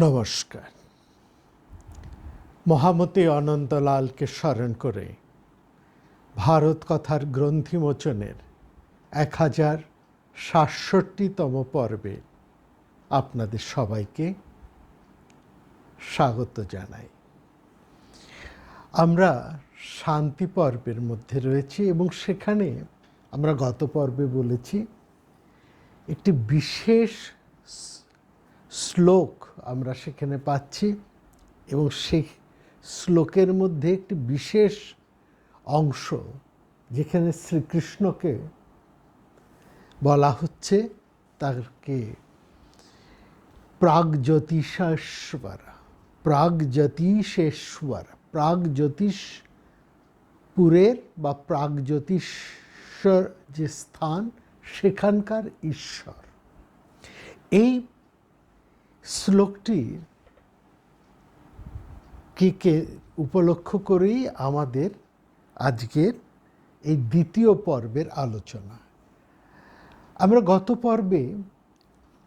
নমস্কার। মহামতি অনন্তলালকে স্মরণ করে ভারত কথার গ্রন্থিমোচনের 1067তম পর্বে আপনাদের সবাইকে স্বাগত জানাই। আমরা শান্তি পর্বের মধ্যে রয়েছি এবং সেখানে আমরা গত পর্বে বলেছি একটি বিশেষ শ্লোক আমরা সেখানে পাচ্ছি এবং সেই শ্লোকের মধ্যে একটি বিশেষ অংশ যেখানে শ্রীকৃষ্ণকে বলা হচ্ছে তাকে প্রাগজ্যোতিষপুরের বা প্রাগজ্যোতিষর যে স্থান সেখানকার ঈশ্বর। এই শ্লোকটি কে উপলক্ষ করেই আমাদের আজকের এই দ্বিতীয় পর্বের আলোচনা। আমরা গত পর্বে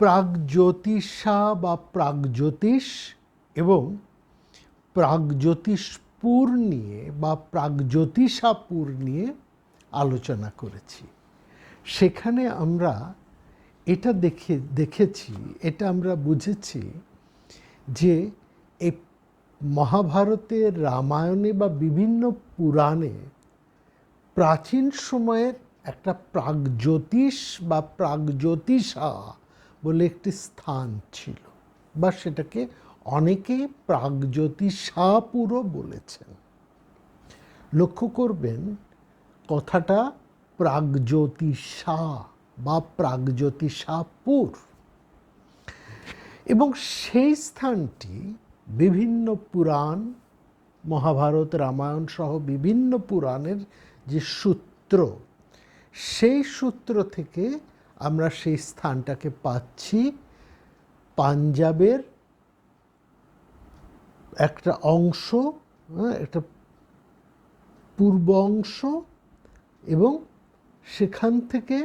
প্রাগজ্যোতিষা বা প্রাগজ্যোতিষ এবং প্রাগজ্যোতিষপুর নিয়ে বা প্রাগজ্যোতিষাপুর নিয়ে আলোচনা করেছি। সেখানে আমরা এটা দেখেছি, এটা আমরা বুঝেছি যে এই মহাভারতের, রামায়ণে বা বিভিন্ন পুরাণে প্রাচীন সময়ের একটা প্রাগজ্যোতিষ বা প্রাগজ্যোতিষা বলে একটি স্থান ছিল, বা সেটাকে অনেকেই প্রাগজ্যোতিষাপুরও বলেছেন। লক্ষ্য করবেন কথাটা প্রাগজ্যোতিষা বা প্রাগজ্যোতিষাপুর, এবং সেই স্থানটি বিভিন্ন পুরাণ, মহাভারত, রামায়ণ সহ বিভিন্ন পুরাণের যে সূত্র, সেই সূত্র থেকে আমরা সেই স্থানটাকে পাচ্ছি পাঞ্জাবের একটা অংশ, একটা পূর্ব অংশ, এবং সেখান থেকে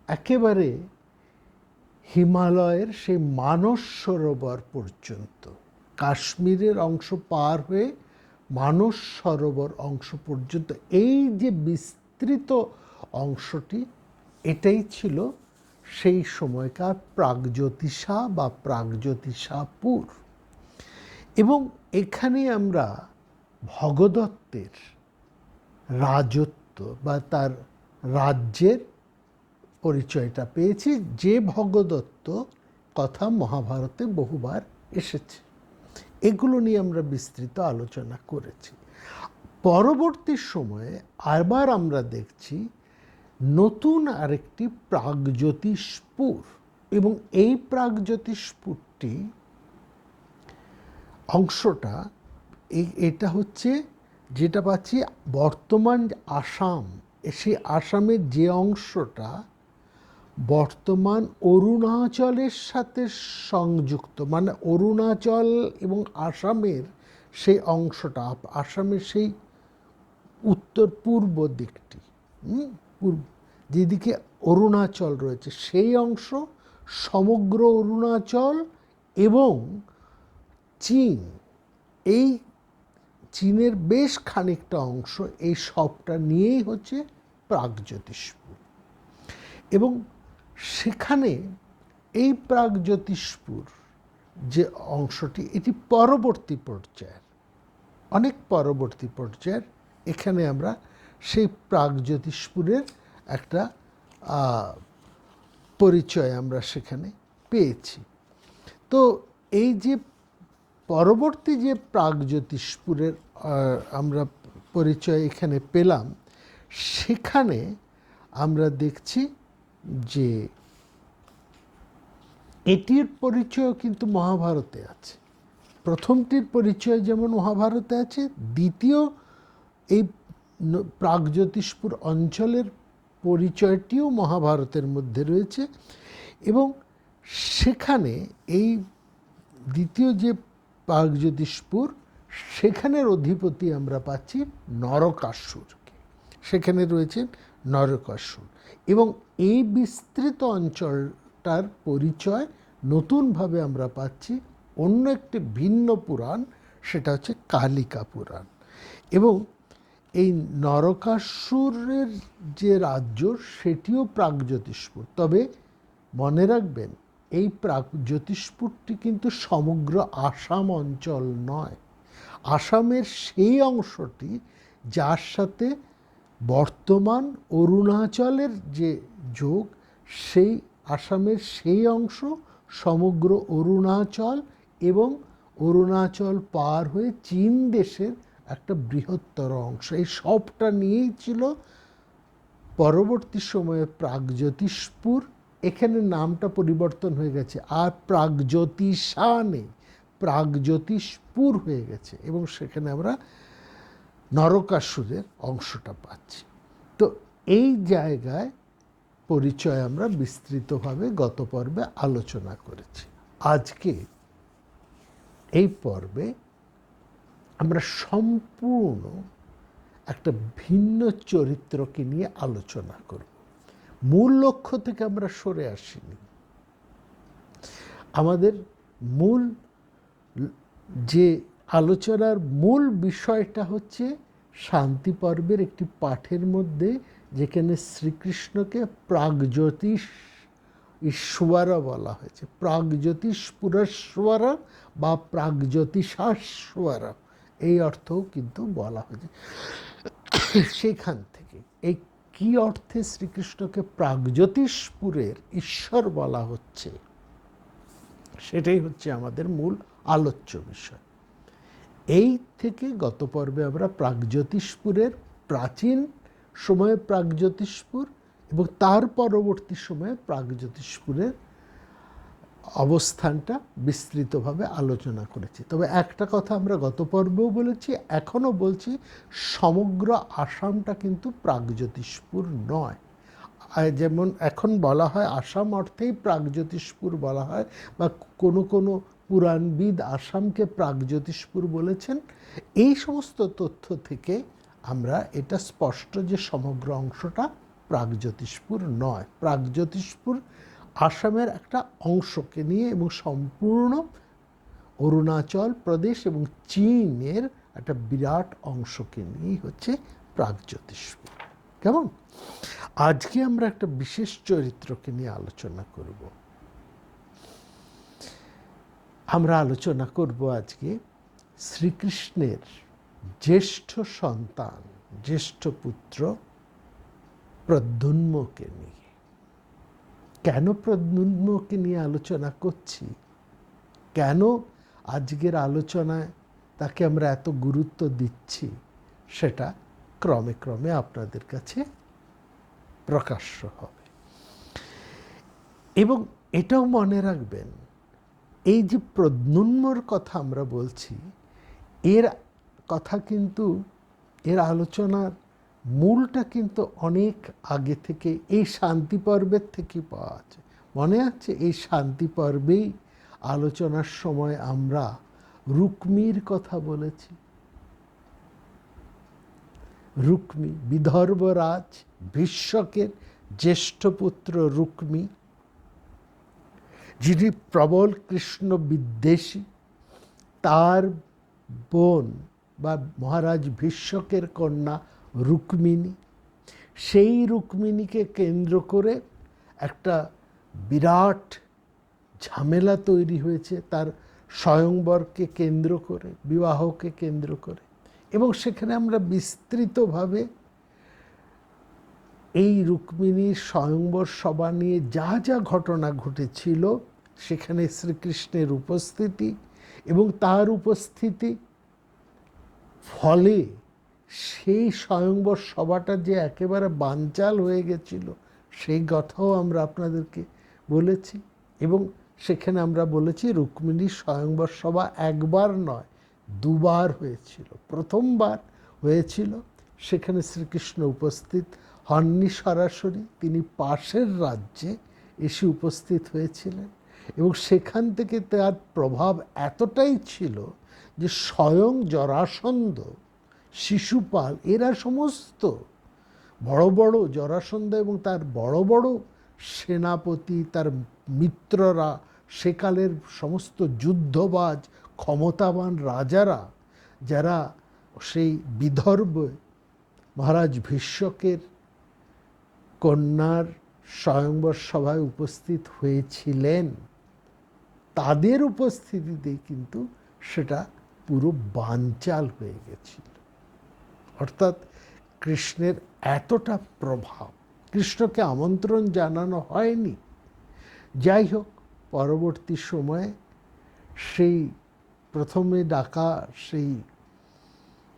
একেবারে হিমালয়ের সেই মানস সরোবর পর্যন্ত, কাশ্মীরের অংশ পার হয়ে মানস সরোবর অংশ পর্যন্ত এই যে বিস্তৃত অংশটি, এটাই ছিল সেই সময়কার প্রাগজ্যোতিষা বা প্রাগজ্যোতিষাপুর। এবং এখানে আমরা ভগদত্তের রাজত্ব বা তার রাজ্যের পরিচয়টা পেয়েছি, যে ভগদত্ত কথা মহাভারতে বহুবার এসেছে। এগুলো নিয়ে আমরা বিস্তৃত আলোচনা করেছি। পরবর্তী সময়ে আবার আমরা দেখছি নতুন আরেকটি প্রাগজ্যোতিষপুর, এবং এই প্রাগজ্যোতিষপুরটি অংশটা এটা হচ্ছে যেটা পাচ্ছি বর্তমান আসাম, সেই আসামের যে অংশটা বর্তমান অরুণাচলের সাথে সংযুক্ত, মানে অরুণাচল এবং আসামের সেই অংশটা, আসামের সেই উত্তর পূর্ব দিকটি, যেদিকে অরুণাচল রয়েছে সেই অংশ, সমগ্র অরুণাচল এবং চীন, এই চীনের বেশ খানিকটা অংশ, এই সবটা নিয়েই হচ্ছে প্রাগজ্যোতিষপুর। এবং সেখানে এই প্রাগজ্যোতিষপুর যে অংশটি, এটি পরবর্তী পর্যায়ের, অনেক পরবর্তী পর্যায়ের। এখানে আমরা সেই প্রাগজ্যোতিষপুরের একটা পরিচয় আমরা সেখানে পেয়েছি। তো এই যে পরবর্তী যে প্রাগজ্যোতিষপুরের আমরা পরিচয় এখানে পেলাম, সেখানে আমরা দেখছি যে এটির পরিচয় কিন্তু মহাভারতে আছে। প্রথমটির পরিচয় যেমন মহাভারতে আছে, দ্বিতীয় এই প্রাগজ্যোতিষপুর অঞ্চলের পরিচয়টিও মহাভারতের মধ্যে রয়েছে। এবং সেখানে এই দ্বিতীয় যে প্রাগজ্যোতিষপুর, সেখানের অধিপতি আমরা পাচ্ছি নরকাসুরকে। সেখানে রয়েছেন নরকাসুর, এবং এই বিস্তৃত অঞ্চলটার পরিচয় নতুনভাবে আমরা পাচ্ছি অন্য একটি ভিন্ন পুরাণ, সেটা হচ্ছে কালিকা পুরাণ। এবং এই নরকাসুরের যে রাজ্য সেটিও প্রাগজ্যোতিষপুর। তবে মনে রাখবেন, এই প্রাগজ্যোতিষপুরটি কিন্তু সমগ্র আসাম অঞ্চল নয়। আসামের সেই অংশটি যার সাথে বর্তমান অরুণাচলের যে যোগ, সেই আসামের সেই অংশ সমগ্র অরুণাচল এবং অরুণাচল পার হয়ে চীন দেশের একটা বৃহত্তর অংশ, এই সবটা নিয়েই ছিল পরবর্তী সময়ে প্রাগজ্যোতিষপুর। এখানে নামটা পরিবর্তন হয়ে গেছে, আর প্রাগজ্যোতিষা নেই, প্রাগজ্যোতিষপুর হয়ে গেছে, এবং সেখানে আমরা নরকাসুরের অংশটা পাচ্ছি। তো এই জায়গায় পরিচয় আমরা বিস্তৃতভাবে গত পর্বে আলোচনা করেছি। আজকে এই পর্বে আমরা সম্পূর্ণ একটা ভিন্ন চরিত্রকে নিয়ে আলোচনা করব। মূল লক্ষ্য থেকে আমরা সরে আসিনি। আমাদের মূল যে আলোচনার মূল বিষয়টা হচ্ছে শান্তি পর্বের একটি পাঠের মধ্যে, যেখানে শ্রীকৃষ্ণকে প্রাগজ্যোতিষ ঈশ্বর বলা হয়েছে, প্রাগজ্যোতিষ পুরস্বর বা প্রাগজ্যোতিষাশ্বর, এই অর্থও কিন্তু বলা হয়েছে। সেখান থেকে এই কি অর্থে শ্রীকৃষ্ণকে প্রাগজ্যোতিষপুরের ঈশ্বর বলা হচ্ছে, সেটাই হচ্ছে আমাদের মূল আলোচ্য বিষয়। এই থেকে গত পর্বে আমরা প্রাগজ্যোতিষপুরের প্রাচীন সময়ে প্রাগজ্যোতিষপুর এবং তার পরবর্তী সময়ে প্রাগজ্যোতিষপুরের অবস্থানটা বিস্তৃতভাবে আলোচনা করেছি। তবে একটা কথা আমরা গত পর্বেও বলেছি, এখনও বলছি, সমগ্র আসামটা কিন্তু প্রাগজ্যোতিষপুর নয়। যেমন এখন বলা হয় আসাম অর্থেই প্রাগজ্যোতিষপুর বলা হয়, বা কোনো কোনো পুরাণবিদ আসামকে প্রাগজ্যোতিষপুর বলেছেন। এই সমস্ত তথ্য থেকে আমরা এটা স্পষ্ট যে সমগ্র অংশটা প্রাগজ্যোতিষপুর নয়। প্রাগজ্যোতিষপুর আসামের একটা অংশকে নিয়ে এবং সম্পূর্ণ অরুণাচল প্রদেশ এবং চীনের একটা বিরাট অংশকে নিয়েই হচ্ছে প্রাগজ্যোতিষপুর। কেমন? আজকে আমরা একটা বিশেষ চরিত্রকে নিয়ে আলোচনা করব। আমরা আলোচনা করব আজকে শ্রীকৃষ্ণের জ্যেষ্ঠ সন্তান, জ্যেষ্ঠ পুত্র প্রদ্যুম্নকে নিয়ে। কেন প্রদ্যুম্নকে নিয়ে আলোচনা করছি, কেন আজকের আলোচনায় তাকে আমরা এত গুরুত্ব দিচ্ছি, সেটা ক্রমে ক্রমে আপনাদের কাছে প্রকাশ্য হবে। এবং এটাও মনে রাখবেন, এই যে প্রদ্যুম্নর কথা আমরা বলছি, এর কথা কিন্তু, এর আলোচনার মূলটা কিন্তু অনেক আগে থেকে এই শান্তি পর্বের থেকে পাওয়া আছে। মনে আছে, এই শান্তি পর্বেই আলোচনার সময় আমরা রুক্মির কথা বলেছি। রুক্মি, বিদর্ভরাজ ভীষ্মকের জ্যেষ্ঠ পুত্র রুক্মি, যিনি প্রবল কৃষ্ণ বিদ্বেষী। তার বোন বা মহারাজ ভীষ্মকের কন্যা রুক্মিণী, সেই রুক্মিণীকে কেন্দ্র করে একটা বিরাট ঝামেলা তৈরি হয়েছে, তার স্বয়ংবরকে কেন্দ্র করে, বিবাহকে কেন্দ্র করে। এবং সেখানে আমরা বিস্তৃতভাবে এই রুক্মিণীর স্বয়ংবর সভা নিয়ে যা যা ঘটনা ঘটেছিল, সেখানে শ্রীকৃষ্ণের উপস্থিতি এবং তার উপস্থিতি ফলে সেই স্বয়ংবর সভাটা যে একেবারে বানচাল হয়ে গেছিল, সেই কথাও আমরা আপনাদেরকে বলেছি। এবং সেখানে আমরা বলেছি রুক্মিণীর স্বয়ংবর সভা একবার নয়, দুবার হয়েছিল। প্রথমবার হয়েছিল, সেখানে শ্রীকৃষ্ণ উপস্থিত হননি সরাসরি, তিনি পাশের রাজ্যে এসে উপস্থিত হয়েছিলেন। এবং সেখান থেকে তার প্রভাব এতটাই ছিল যে স্বয়ং জরাসন্ধ, শিশুপাল, এরা সমস্ত বড় বড়, জরাসন্ধ এবং তার বড় বড় সেনাপতি, তার মিত্ররা সেকালের সমস্ত যুদ্ধবাজ ক্ষমতাবান রাজারা যারা সেই বিদর্ভে মহারাজ ভীষ্মকের কন্যার স্বয়ংবর সভায় উপস্থিত হয়েছিলেন, তাদের উপস্থিতিতেই কিন্তু সেটা পুরো বানচাল হয়ে গেছিল। অর্থাৎ কৃষ্ণের এতটা প্রভাব, কৃষ্ণকে আমন্ত্রণ জানানো হয়নি। যাই হোক, পরবর্তী সময়ে সেই প্রথমে ডাকা সেই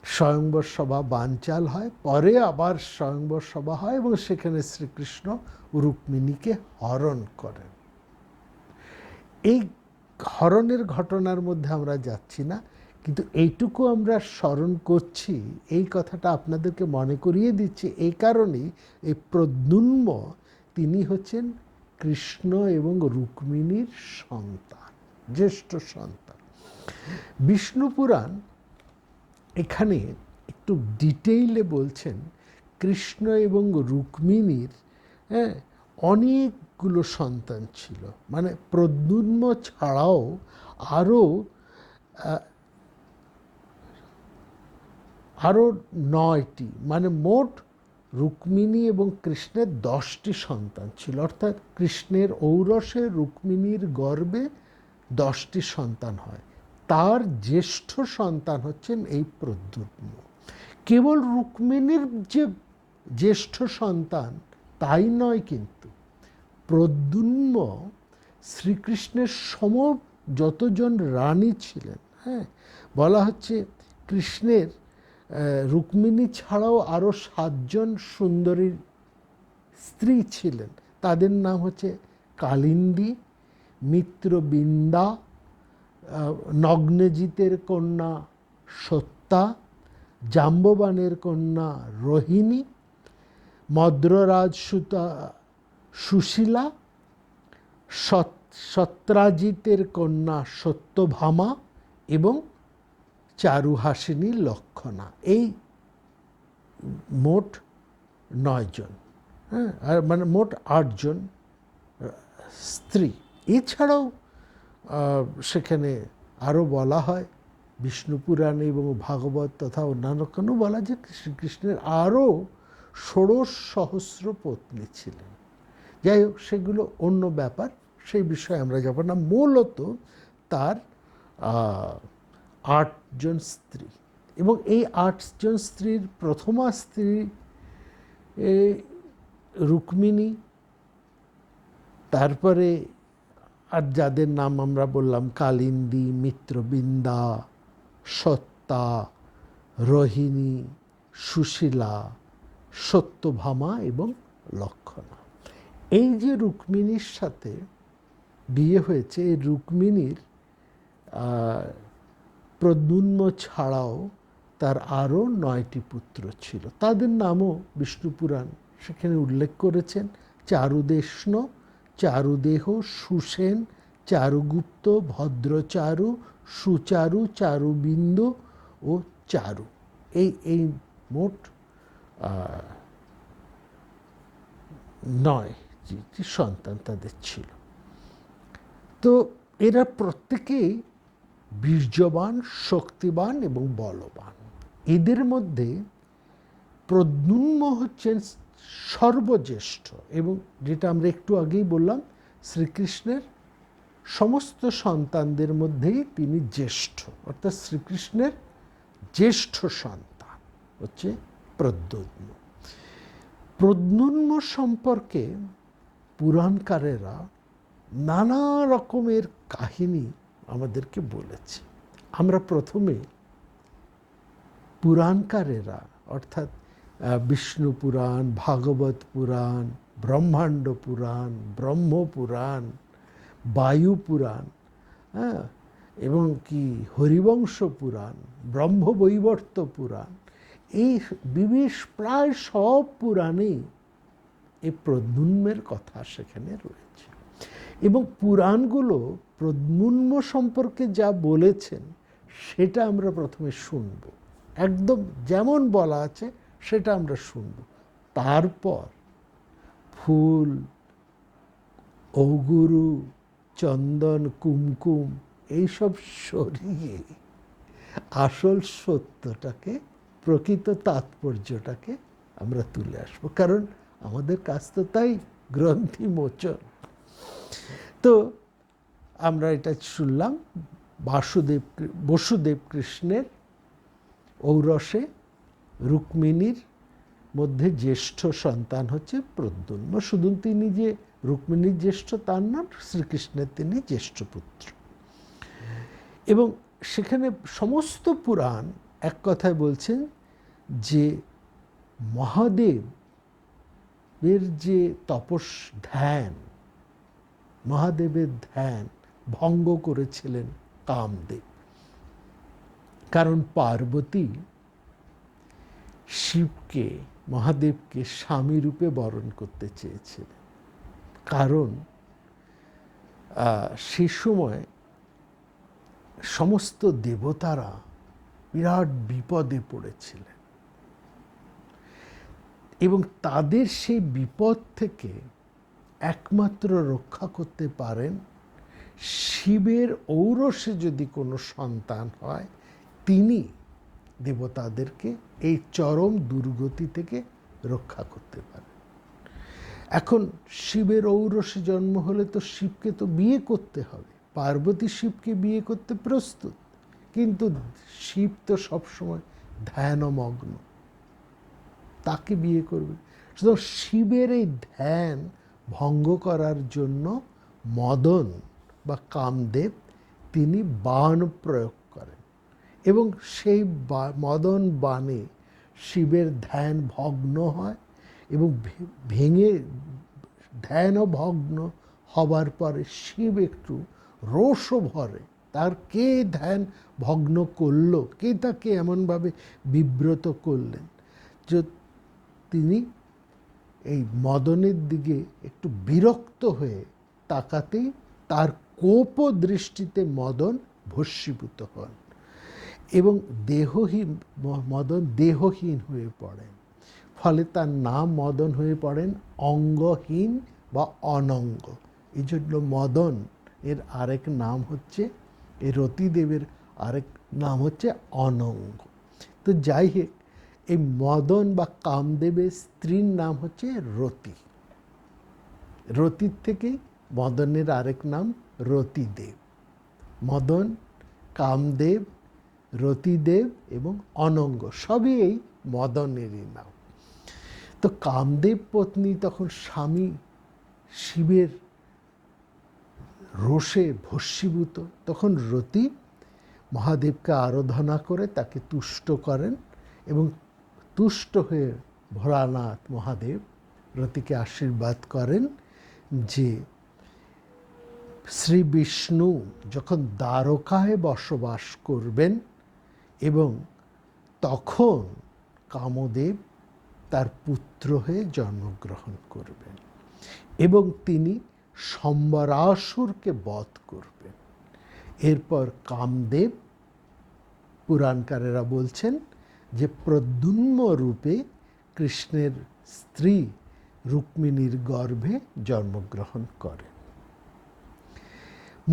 স্বয়ংবর সভা বানচাল হয়, পরে আবার স্বয়ংবর সভা হয় এবং সেখানে শ্রীকৃষ্ণ রুক্মিণীকে হরণ করেন। এই হরণের ঘটনার মধ্যে আমরা যাচ্ছি না, কিন্তু এইটুকু আমরা স্মরণ করছি, এই কথাটা আপনাদেরকে মনে করিয়ে দিচ্ছি এই কারণেই, এই প্রদ্যুম্ন তিনি হচ্ছেন কৃষ্ণ এবং রুক্মিণীর সন্তান, জ্যেষ্ঠ সন্তান। বিষ্ণু পুরাণ এখানে একটু ডিটেইলে বলছেন কৃষ্ণ এবং রুক্মিণীর অনেকগুলো সন্তান ছিল, মানে প্রদ্যুম্ন ছাড়াও আরও 9টি, মানে মোট রুক্মিণী এবং কৃষ্ণের 10টি সন্তান ছিল। অর্থাৎ কৃষ্ণের ঔরসে রুক্মিণীর গর্ভে 10টি সন্তান হয়। তার জ্যেষ্ঠ সন্তান হচ্ছেন এই প্রদ্যুম্ন। কেবল রুক্মিণীর যে জ্যেষ্ঠ সন্তান তাই নয়, কিন্তু প্রদ্যুম্ন শ্রীকৃষ্ণের যতজন রানী ছিলেন, বলা হচ্ছে কৃষ্ণের রুক্মিণী ছাড়াও আরও 7 জন সুন্দরী স্ত্রী ছিলেন। তাদের নাম হচ্ছে কালিন্দী, মিত্রবিন্দা, নগ্নজিতের কন্যা সত্যা, জাম্ববানের কন্যা রোহিণী, মদ্ররাজ সুশীলা, সত্রাজিতের কন্যা সত্যভামা এবং চারুহাসিনী লক্ষণা। এই মোট 9 জন, মানে মোট 8 জন স্ত্রী। এছাড়াও সেখানে আরও বলা হয় বিষ্ণু পুরাণে এবং ভাগবত তথা অন্যান্য কোনো বলা যে শ্রীকৃষ্ণের আরও 16 সহস্র পত্নী ছিলেন। যাই হোক, সেগুলো অন্য ব্যাপার, সেই বিষয়ে আমরা যাব না। মূলত তার 8 জন স্ত্রী, এবং এই 8 জন স্ত্রীর প্রথমা স্ত্রী রুক্মিণী, তারপরে আর যাদের নাম আমরা বললাম কালিন্দী, মিত্রবিন্দা, সত্তা, রোহিণী, সুশীলা, সত্যভামা এবং লক্ষণা। এই যে রুক্মিণীর সাথে বিয়ে হয়েছে, এই রুক্মিণীর প্রদ্যুম্ন ছাড়াও তার আরও 9টি পুত্র ছিল। তাদের নামও বিষ্ণু পুরাণ সেখানে উল্লেখ করেছেন: চারুদেষ্ণ, চারুদেহ, সুসেন, চারুগুপ্ত, ভদ্রচারু, সুচারু, চারুবিন্দু ও চারু। এই মোট 9টি সন্তান তাদের ছিল। তো এরা প্রত্যেকেই বীর্যবান, শক্তিবান এবং বলবান। এদের মধ্যে প্রদ্যুম্ন হচ্ছেন সর্বজ্যেষ্ঠ, এবং যেটা আমরা একটু আগেই বললাম, শ্রীকৃষ্ণের সমস্ত সন্তানদের মধ্যেই তিনি জ্যেষ্ঠ। অর্থাৎ শ্রীকৃষ্ণের জ্যেষ্ঠ সন্তান হচ্ছে প্রদ্যুম্ন। প্রদ্যুম্ন সম্পর্কে পুরাণকারেরা নানা রকমের কাহিনী আমাদেরকে বলেছে। আমরা প্রথমে পুরাণকারেরা, অর্থাৎ বিষ্ণু পুরাণ, ভাগবত পুরাণ, ব্রহ্মাণ্ড পুরাণ, ব্রহ্মপুরাণ, বায়ু পুরাণ, এবং কি হরিবংশ পুরাণ, ব্রহ্মবৈবর্ত পুরাণ, এই প্রায় সব পুরাণেই এই প্রদ্যুম্নের কথা সেখানে রয়েছে। এবং পুরাণগুলো প্রদ্যুম্ন সম্পর্কে যা বলেছেন সেটা আমরা প্রথমে শুনব, একদম যেমন বলা আছে সেটা আমরা শুনব। তারপর ফুল, ঔগুরু, চন্দন, কুমকুম এইসব সরিয়ে আসল সত্যটাকে, প্রকৃত তাৎপর্যটাকে আমরা তুলে আসবো। কারণ আমাদের কাজ তো তাই, গ্রন্থি মোচন। তো আমরা এটা শুনলাম বসুদেব কৃষ্ণের ঔরসে রুক্মিণীর মধ্যে জ্যেষ্ঠ সন্তান হচ্ছে প্রদ্যুম্ন। শুধু তিনি যে রুক্মিণীর জ্যেষ্ঠ তার নন, শ্রীকৃষ্ণের তিনি জ্যেষ্ঠ পুত্র। এবং সেখানে সমস্ত পুরাণ এক কথায় বলছেন যে মহাদেবের যে ধ্যান, মহাদেবের ধ্যান ভঙ্গ করেছিলেন কামদেব। কারণ পার্বতী শিবকে, মহাদেবকে স্বামী রূপে বরণ করতে চেয়েছিলেন। কারণ সে সময় সমস্ত দেবতারা বিরাট বিপদে পড়েছিলেন এবং তাদের সেই বিপদ থেকে একমাত্র রক্ষা করতে পারেন শিবের ঔরসে যদি কোনো সন্তান হয়, তিনি দেবতাদেরকে এই চরম দুর্গতি থেকে রক্ষা করতে পারেন। এখন শিবের ঔরসে জন্ম হলে তো শিবকে তো বিয়ে করতে হবে। পার্বতী শিবকে বিয়ে করতে প্রস্তুত, কিন্তু শিব তো সবসময় ধ্যানমগ্ন, তাকে বিয়ে করবে। সুতরাং শিবের এই ধ্যান ভঙ্গ করার জন্য মদন বা কামদেব তিনি বাণ প্রয়োগ করেন এবং সেই মদন বাণে শিবের ধ্যান ভগ্ন হয় এবং ভেঙে ধ্যান ভগ্ন হবার পরে শিব একটু রোষও ভরে, তার কে ধ্যান ভগ্ন করল, কে তাকে এমনভাবে বিব্রত করলেন যে তিনি এই মদনের দিকে একটু বিরক্ত হয়ে তাকাতেই তার কোপ দৃষ্টিতে মদন ভস্মীভূত হন এবং মদন দেহহীন হয়ে পড়েন। ফলে তার নাম মদন হয়ে পড়েন অঙ্গহীন বা অনঙ্গ। এই জন্য মদন এর আরেক নাম হচ্ছে, এই রতিদেবের আরেক নাম হচ্ছে অনঙ্গ। তো যাই হোক, এই মদন বা কামদেবের স্ত্রীর নাম হচ্ছে রতি। রতির থেকেই মদনের আরেক নাম রতিদেব। মদন, কামদেব, রতিদেব এবং অনঙ্গ সবই এই মদনেরই নাম। তো কামদেব পত্নী তখন স্বামী শিবের রোষে ভস্মীভূত, তখন রতি মহাদেবকে আরাধনা করে তাকে তুষ্ট করেন এবং তুষ্ট হয়ে ভোলানাথ মহাদেব রতিকে আশীর্বাদ করেন যে শ্রী বিষ্ণু যখন দ্বারকায় বসবাস করবেন এবং তখন কামদেব তার পুত্র হয়ে জন্মগ্রহণ করবেন এবং তিনি সম্বরাসুরকে বধ করবেন। এরপর কামদেব, পুরাণকারেরা বলছেন যে প্রদ্যুম্ন রূপে কৃষ্ণের স্ত্রী রুক্মিণীর গর্ভে জন্মগ্রহণ করেন।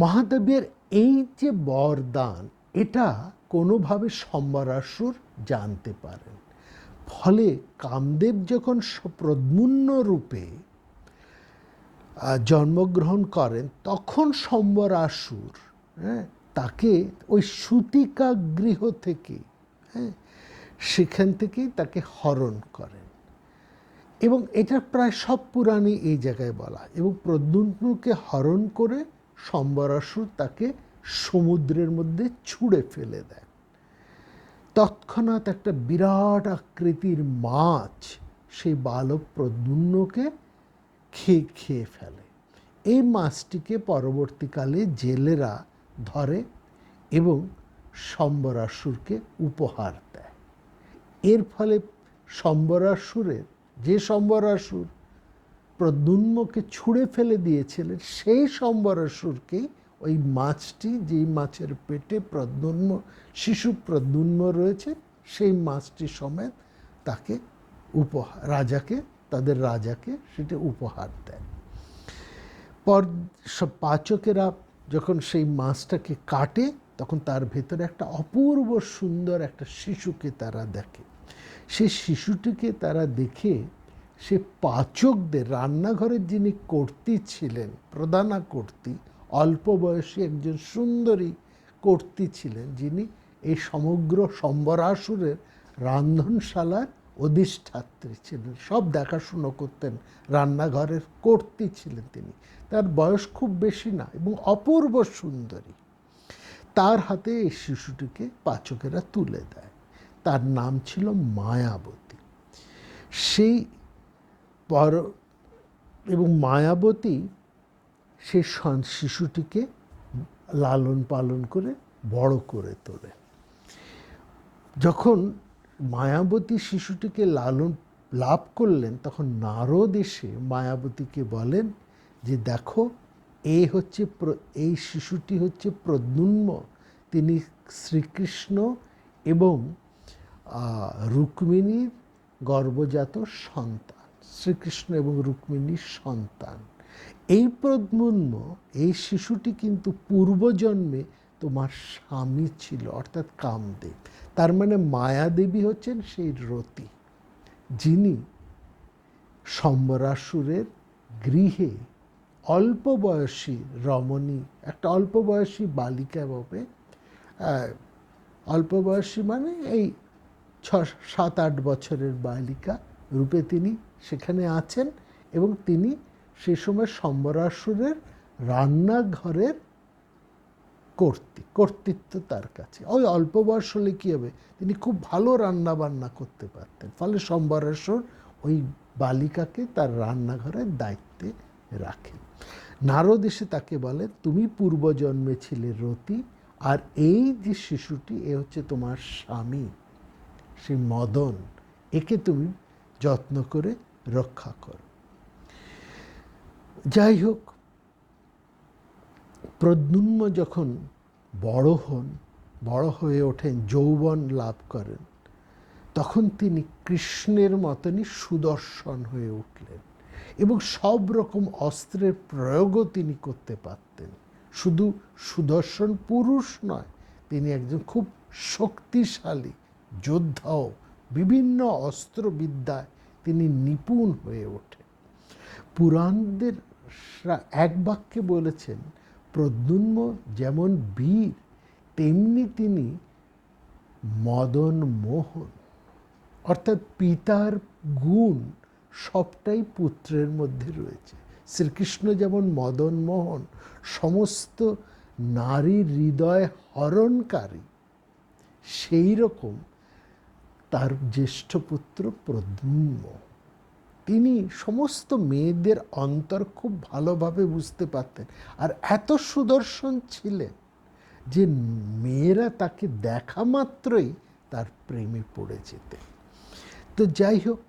মহাদেবের এই যে বরদান, এটা কোনোভাবে সম্বরাসুর জানতে পারেন। ফলে কামদেব যখন প্রদ্যুম্ন রূপে জন্মগ্রহণ করেন তখন সম্বরাসুর তাকে ওই সূতিকা গৃহ থেকে, সেখান থেকেই তাকে হরণ করেন এবং এটা প্রায় সব পুরাণে এই জায়গায় বলা। এবং প্রদ্যুম্নকে হরণ করে সম্বরাসুর তাকে সমুদ্রের মধ্যে ছুঁড়ে ফেলে দেন। তৎক্ষণাৎ একটা বিরাট আকৃতির মাছ সেই বালক প্রদ্যুম্নকে খেয়ে ফেলে। এই মাছটিকে পরবর্তীকালে জেলেরা ধরে এবং সম্বরাসুরকে উপহার দেয়। এর ফলে সম্বরাসুরের, যে সম্বরাসুর প্রদ্যুম্নকে ছুঁড়ে ফেলে দিয়েছিলেন, সেই সম্বরাসুরকেই ওই মাছটি, যেই মাছের পেটে শিশু প্রদ্যুম্ন রয়েছে, সেই মাছটি সমেত তাকে তাদের রাজাকে সেটা উপহার দেন। পাচকেরা যখন সেই মাছটাকে কাটে তখন তার ভেতরে একটা অপূর্ব সুন্দর একটা শিশুকে তারা দেখে। সেই শিশুটিকে তারা দেখে সে পাচকদের, রান্নাঘরের যিনি কর্ত্রী ছিলেন, প্রধানা কর্ত্রী, অল্প বয়সী একজন সুন্দরী কর্ত্রী ছিলেন, যিনি এই সমগ্র সম্বরাসুরের রান্ধনশালার অধিষ্ঠাত্রী ছিলেন, সব দেখাশুনো করতেন, রান্নাঘরের কর্ত্রী ছিলেন তিনি। তার বয়স খুব বেশি না এবং অপূর্ব সুন্দরী। তার হাতে এই শিশুটিকে পাচকেরা তুলে দেয়। তার নাম ছিল মায়াবতী। সেই এবং মায়াবতী সেই শিশুটিকে লালন পালন করে বড় করে তোলে। যখন মায়াবতী শিশুটিকে লাভ করলেন তখন নারদ এসে মায়াবতীকে বলেন যে দেখো, এই শিশুটি হচ্ছে প্রদ্যুম্ন, তিনি শ্রীকৃষ্ণ এবং রুক্মিণীর গর্ভজাত সন্তান, শ্রীকৃষ্ণ এবং রুক্মিণীর সন্তান। এই প্রদ্যুম্ন, এই শিশুটি কিন্তু পূর্বজন্মে তোমার স্বামী ছিল, অর্থাৎ কামদেব। তার মানে মায়াদেবী হচ্ছেন সেই রতি, যিনি সম্বরাসুরের গৃহে অল্প বয়সী রমণী, একটা অল্প বয়সী বালিকা ভাবে, অল্প বয়সী মানে এই 7-8 বছরের বালিকা রূপে তিনি সেখানে আছেন এবং তিনি সে সময় সম্বরাসুরের রান্নাঘরের কর্তৃত্ব তার কাছে। ওই অল্প বয়স হলে কী হবে, তিনি খুব ভালো রান্না বান্না করতে পারতেন, ফলে সম্বরাসুর ওই বালিকাকে তার রান্নাঘরের দায়িত্বে রাখেন। নারদ এসে তাকে বলে তুমি পূর্বজন্মে ছিলে রতি, আর এই যে শিশুটি এ হচ্ছে তোমার স্বামী, সেই মদন, একে তুমি যত্ন করে রক্ষা করো। যাই হোক, প্রদ্যুম্ন যখন বড় হয়ে ওঠেন, যৌবন লাভ করেন, তখন তিনি কৃষ্ণের মতনই সুদর্শন হয়ে উঠলেন এবং সব রকম অস্ত্রের প্রয়োগও তিনি করতে পারতেন। শুধু সুদর্শন পুরুষ নয়, তিনি একজন খুব শক্তিশালী যোদ্ধাও, বিভিন্ন অস্ত্রবিদ্যায় তিনি নিপুণ হয়ে ওঠেন। পুরাণদের এক বাক্যে বলেছেন, প্রদ্যুম্ন যেমন বীর তেমনি তিনি মদন মোহন, অর্থাৎ পিতার গুণ সবটাই পুত্রের মধ্যে রয়েছে। শ্রীকৃষ্ণ যেমন মদন মোহন, সমস্ত নারীর হৃদয় হরণকারী, সেই রকম তার জ্যেষ্ঠ পুত্র প্রদ্যুম্ন, তিনি সমস্ত মেয়েদের অন্তর খুব ভালোভাবে বুঝতে পারতেন, আর এত সুদর্শন ছিলেন যে মেয়েরা তাকে দেখা মাত্রই তার প্রেমে পড়ে যেতেন। তো যাই হোক,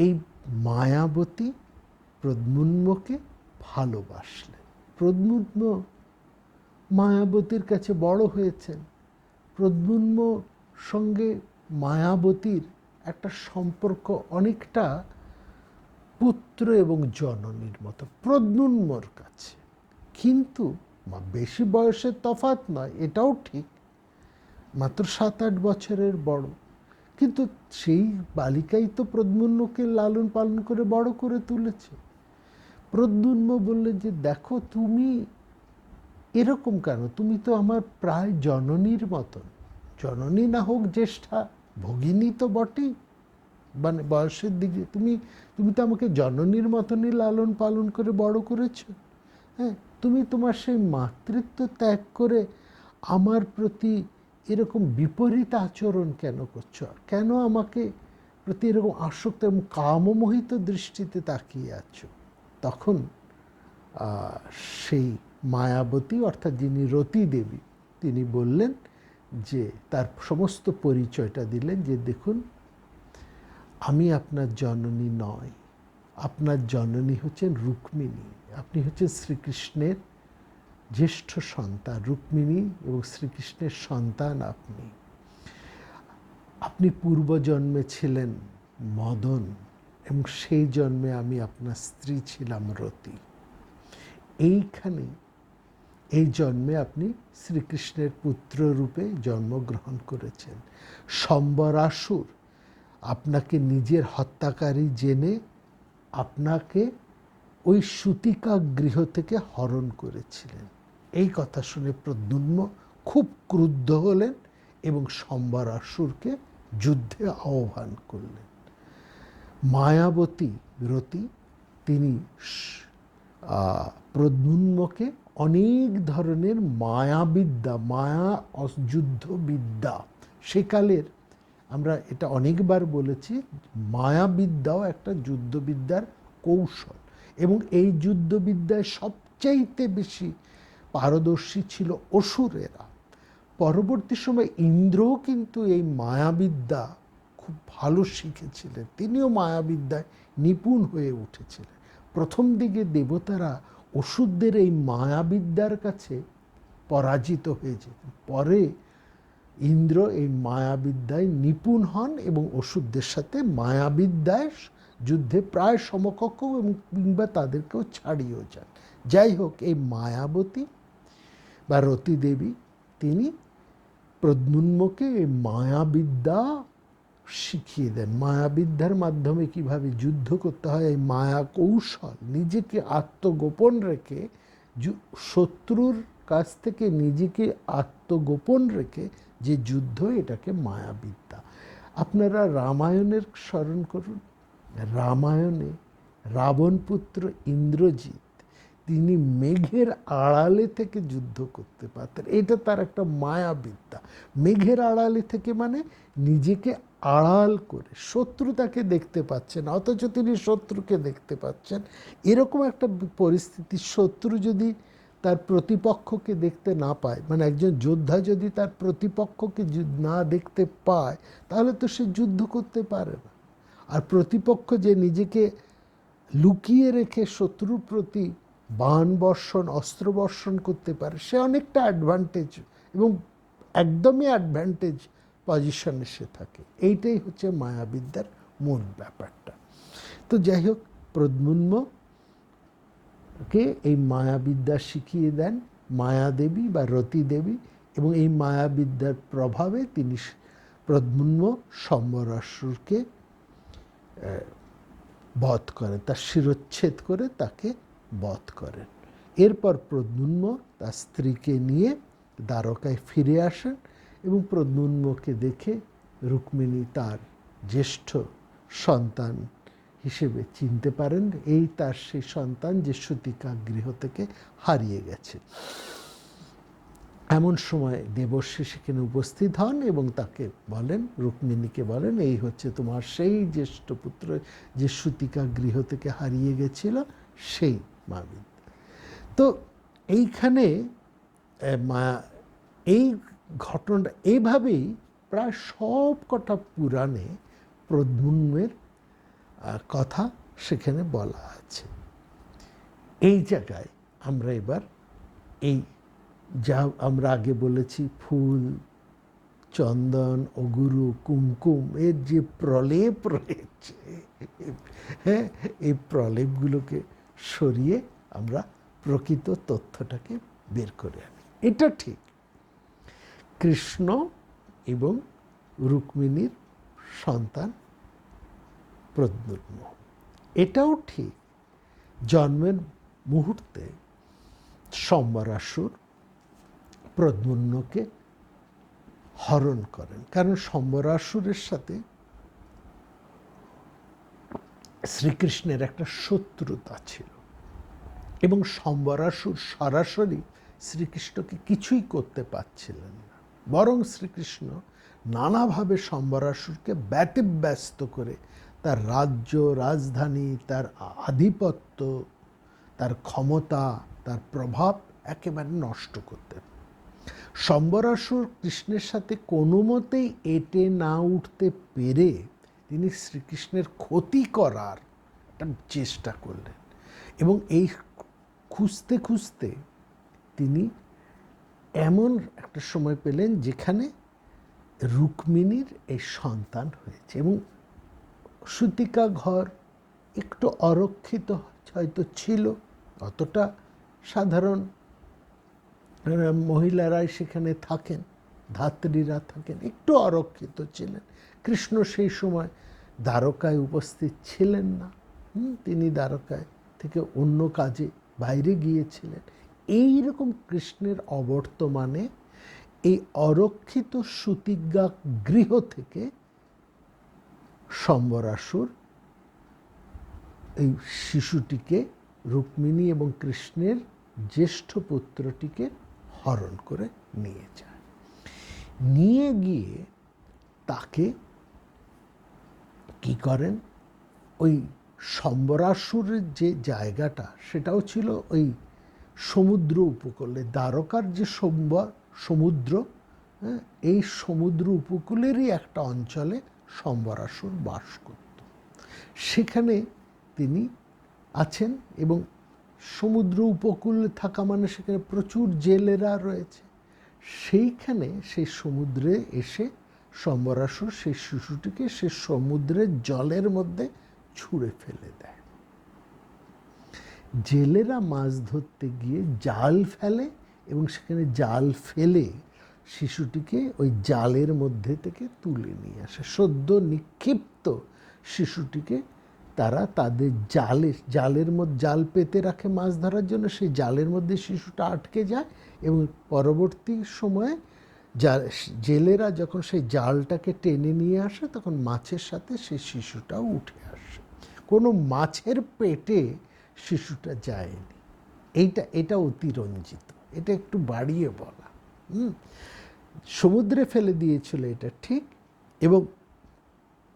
এই মায়াবতী প্রদ্যুম্নকে ভালোবাসলেন। প্রদ্যুম্ন মায়াবতীর কাছে বড় হয়েছেন। প্রদ্যুম্ন সঙ্গে মায়াবতীর একটা সম্পর্ক অনেকটা পুত্র এবং জননীর মতো প্রদ্যুম্নর কাছে, কিন্তু বেশি বয়সের তফাৎ নয়, এটাও ঠিক, মাত্র 7-8 বছরের বড়, কিন্তু সেই বালিকাই তো প্রদ্যুম্নকে লালন পালন করে বড় করে তুলেছে। প্রদ্যুম্ন বললেন যে দেখো, তুমি এরকম কেন, তুমি তো আমার প্রায় জননীর মতন, জননী না হোক জ্যেষ্ঠা, ভগিনী তো বটেই, মানে বয়সের দিকে তুমি তো আমাকে জননীর মতনই লালন পালন করে বড় করেছ। হ্যাঁ, তুমি তোমার সেই মাতৃত্ব ত্যাগ করে আমার প্রতি এরকম বিপরীত আচরণ কেন করছো, কেন আমাকে প্রতি এরকম আসক্ত এবং কামমোহিত দৃষ্টিতে তাকিয়ে আছো? তখন সেই মায়াবতী, অর্থাৎ যিনি রতি দেবী, তিনি বললেন যে, তার সমস্ত পরিচয়টা দিলেন যে দেখুন, আমি আপনার জননী নয়, আপনার জননী হচ্ছেন রুক্মিণী, আপনি হচ্ছেন শ্রীকৃষ্ণের জ্যেষ্ঠ সন্তান, রুক্মিণী এবং শ্রীকৃষ্ণের সন্তান আপনি পূর্বজন্মে ছিলেন মদন এবং সেই জন্মে আমি আপনার স্ত্রী ছিলাম রতি। এইখানে এই জন্মে আপনি শ্রীকৃষ্ণের পুত্র রূপে জন্মগ্রহণ করেছেন। সম্বরাসুর আপনাকে নিজের হত্যাকারী জেনে আপনাকে ওই সূতিকা গৃহ থেকে হরণ করেছিলেন। এই কথা শুনে প্রদ্যুম্ন খুব ক্রুদ্ধ হলেন এবং সম্বরাসুরকে যুদ্ধে আহ্বান করলেন। মায়াবতী রতি তিনি প্রদ্যুম্নকে অনেক ধরনের মায়াবিদ্যা, মায়া যুদ্ধবিদ্যা, সেকালের আমরা এটা অনেকবার বলেছি, মায়াবিদ্যাও একটা যুদ্ধবিদ্যার কৌশল, এবং এই যুদ্ধবিদ্যায় সবচাইতে বেশি পারদর্শী ছিল অসুরেরা। পরবর্তী সময় ইন্দ্রও কিন্তু এই মায়াবিদ্যা খুব ভালো শিখেছিলেন, তিনিও মায়াবিদ্যায় নিপুণ হয়ে উঠেছিলেন। প্রথম দিকে দেবতারা অসুরদের এই মায়াবিদ্যার কাছে পরাজিত হয়ে যেতেন, পরে ইন্দ্র এই মায়াবিদ্যায় নিপুণ হন এবং অসুরদের সাথে মায়াবিদ্যায় যুদ্ধে প্রায় সমকক্ষ এবং কিংবা তাদেরকেও ছাড়িয়েও যান। যাই হোক, এই মায়াবতী বা রতি দেবী তিনি প্রদ্যুম্নকে এই মায়াবিদ্যা শিখিয়ে দেন। মায়াবিদ্যার মাধ্যমে কিভাবে যুদ্ধ করতে হয়, এই মায়া কৌশল, নিজেকে আত্মগোপন রেখে, শত্রুর কাছ থেকে নিজেকে আত্মগোপন রেখে যে যুদ্ধ, এটাকে মায়াবিদ্যা। আপনারা রামায়ণের স্মরণ করুন। রামায়ণে রাবণপুত্র ইন্দ্রজিৎ তিনি মেঘের আড়ালে থেকে যুদ্ধ করতে পারতেন। এটা তার একটা মায়াবিদ্যা। মেঘের আড়ালে থেকে মানে নিজেকে আড়াল করে, শত্রু তাকে দেখতে পাচ্ছেন অথচ তিনি শত্রুকে দেখতে পাচ্ছেন, এরকম একটা পরিস্থিতি। শত্রু যদি তার প্রতিপক্ষকে দেখতে না পায়, মানে একজন যোদ্ধা যদি তার প্রতিপক্ষকে না দেখতে পায়, তাহলে তো সে যুদ্ধ করতে পারে না। আর প্রতিপক্ষ যে নিজেকে লুকিয়ে রেখে শত্রুর প্রতি বাণ বর্ষণ, অস্ত্র বর্ষণ করতে পারে, সে অনেকটা অ্যাডভান্টেজ এবং একদমই অ্যাডভান্টেজ পজিশনে সে থাকে। এইটাই হচ্ছে মায়াবিদ্যার মূল ব্যাপারটা। তো যাই হোক, প্রদ্যুম্নকে এই মায়াবিদ্যা শিখিয়ে দেন মায়াদেবী বা রতি দেবী, এবং এই মায়াবিদ্যার প্রভাবে তিনি প্রদ্যুম্ন সম্বরাসুরকে বধ করেন, তার শিরচ্ছেদ করে তাকে বধ করেন। এরপর প্রদ্যুম্ন তার স্ত্রীকে নিয়ে দ্বারকায় ফিরে আসেন এবং প্রদ্যুম্নকে দেখে রুক্মিণী তার জ্যেষ্ঠ সন্তান হিসেবে চিনতে পারেন। এই তার সেই সন্তান যে সূতিকা গৃহ থেকে হারিয়ে গেছে। এমন সময় দেবর্ষি সেখানে উপস্থিত হন এবং তাকে বলেন, রুক্মিণীকে বলেন, এই হচ্ছে তোমার সেই জ্যেষ্ঠ পুত্র যে সূতিকা গৃহ থেকে হারিয়ে গেছিল, সেই মায়াবিদ্যা। তো এইখানে এই ঘটনা এইভাবেই প্রায় সব কটা পুরাণে প্রদ্যুম্নের কথা সেখানে বলা আছে। এই জায়গায় আমরা এবার এই যা আমরা আগে বলেছি, ফুল, চন্দন, অগুরু, কুমকুম, এর যে প্রলেপ রয়েছে, হ্যাঁ, এই প্রলেপগুলোকে সরিয়ে আমরা প্রকৃত তথ্যটাকে বের করে আনি। এটা ঠিক, কৃষ্ণ এবং রুক্মিণীর সন্তান প্রদ্যুম্ন। এটাও ঠিক, জন্মের মুহূর্তে সম্বরাসুর প্রদ্যুম্নকে হরণ করেন, কারণ সম্বরাসুরের সাথে শ্রীকৃষ্ণের একটা শত্রুতা ছিল এবং সম্বরাসুর সরাসরি শ্রীকৃষ্ণকে কিছুই করতে পারছিলেন না, বরং শ্রীকৃষ্ণ নানাভাবে সম্বরাসুরকে ব্যতিব্যস্ত করে তার রাজ্য, রাজধানী, তার আধিপত্য, তার ক্ষমতা, তার প্রভাব একেবারে নষ্ট করতেন। সম্বরাসুর কৃষ্ণের সাথে কোনো মতেই এঁটে না উঠতে পেরে তিনি শ্রীকৃষ্ণের ক্ষতি করার একটা চেষ্টা করলেন, এবং এই খুঁজতে খুঁজতে তিনি এমন একটা সময় পেলেন যেখানে রুক্মিণীর এই সন্তান হয়েছে, এবং সূতিকা ঘর একটু অরক্ষিত হয়তো ছিল, অতটা সাধারণ মহিলারাই সেখানে থাকেন, ধাত্রীরা থাকেন, একটু অরক্ষিত ছিলেন। কৃষ্ণ সেই সময় দ্বারকায় উপস্থিত ছিলেন না, তিনি দ্বারকায় থেকে অন্য কাজে বাইরে গিয়েছিলেন। এই রকম কৃষ্ণের অবর্তমানে এই অরক্ষিত সুতিজ্ঞা গৃহ থেকে সম্বরাসুর এই শিশুটিকে, রুক্মিণী এবং কৃষ্ণের জ্যেষ্ঠ পুত্রটিকে হরণ করে নিয়ে যায়। নিয়ে গিয়ে তাকে কি করেন, ওই সম্বরাসুরের যে জায়গাটা সেটাও ছিল ওই সমুদ্র উপকূলে, দ্বারকার যে সমুদ্র, এই সমুদ্র উপকূলেরই একটা অঞ্চলে সম্বরাসুর বাস করত। সেখানে তিনি আছেন এবং সমুদ্র উপকূলে থাকা মানে সেখানে প্রচুর জেলেরা রয়েছে। সেইখানে সেই সমুদ্রে এসে সম্বরাসুর সেই শিশুটিকে সে সমুদ্রের জলের মধ্যে ছুঁড়ে ফেলে দেয়। জেলেরা মাছ ধরতে গিয়ে জাল ফেলে এবং সেখানে জাল ফেলে শিশুটিকে ওই জালের মধ্যে থেকে তুলে নিয়ে আসে। সদ্য নিক্ষিপ্ত শিশুটিকে তারা তাদের জালের মধ্যে জাল পেতে রাখে মাছ ধরার জন্য। সেই জালের মধ্যে শিশুটা আটকে যায় এবং পরবর্তী সময়ে জেলেরা যখন সেই জালটাকে টেনে নিয়ে আসে তখন মাছের সাথে সেই শিশুটাও উঠে আসে। কোনো মাছের পেটে শিশুটা যায়নি। এটা অতিরঞ্জিত, এটা একটু বাড়িয়ে বলা। সমুদ্রে ফেলে দিয়েছিল এটা ঠিক, এবং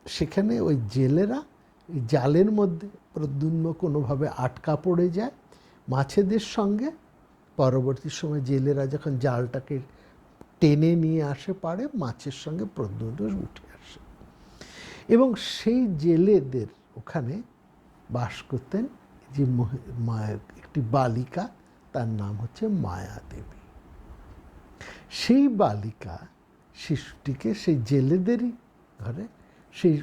সেখানে ওই জেলেরা জালের মধ্যে প্রদ্যুম্ন কোনোভাবে আটকা পড়ে যায় মাছেদের সঙ্গে। পরবর্তী সময় জেলেরা যখন জালটাকে টেনে নিয়ে আসে পারে, মাছের সঙ্গে প্রদ্যুম্ন উঠে আসে। এবং সেই জেলেদের ওখানে বাস করতেন যে একটি বালিকা, তার নাম হচ্ছে মায়া দেবী। সেই বালিকা শিশুটিকে, সেই জেলেদেরই ঘরে সেই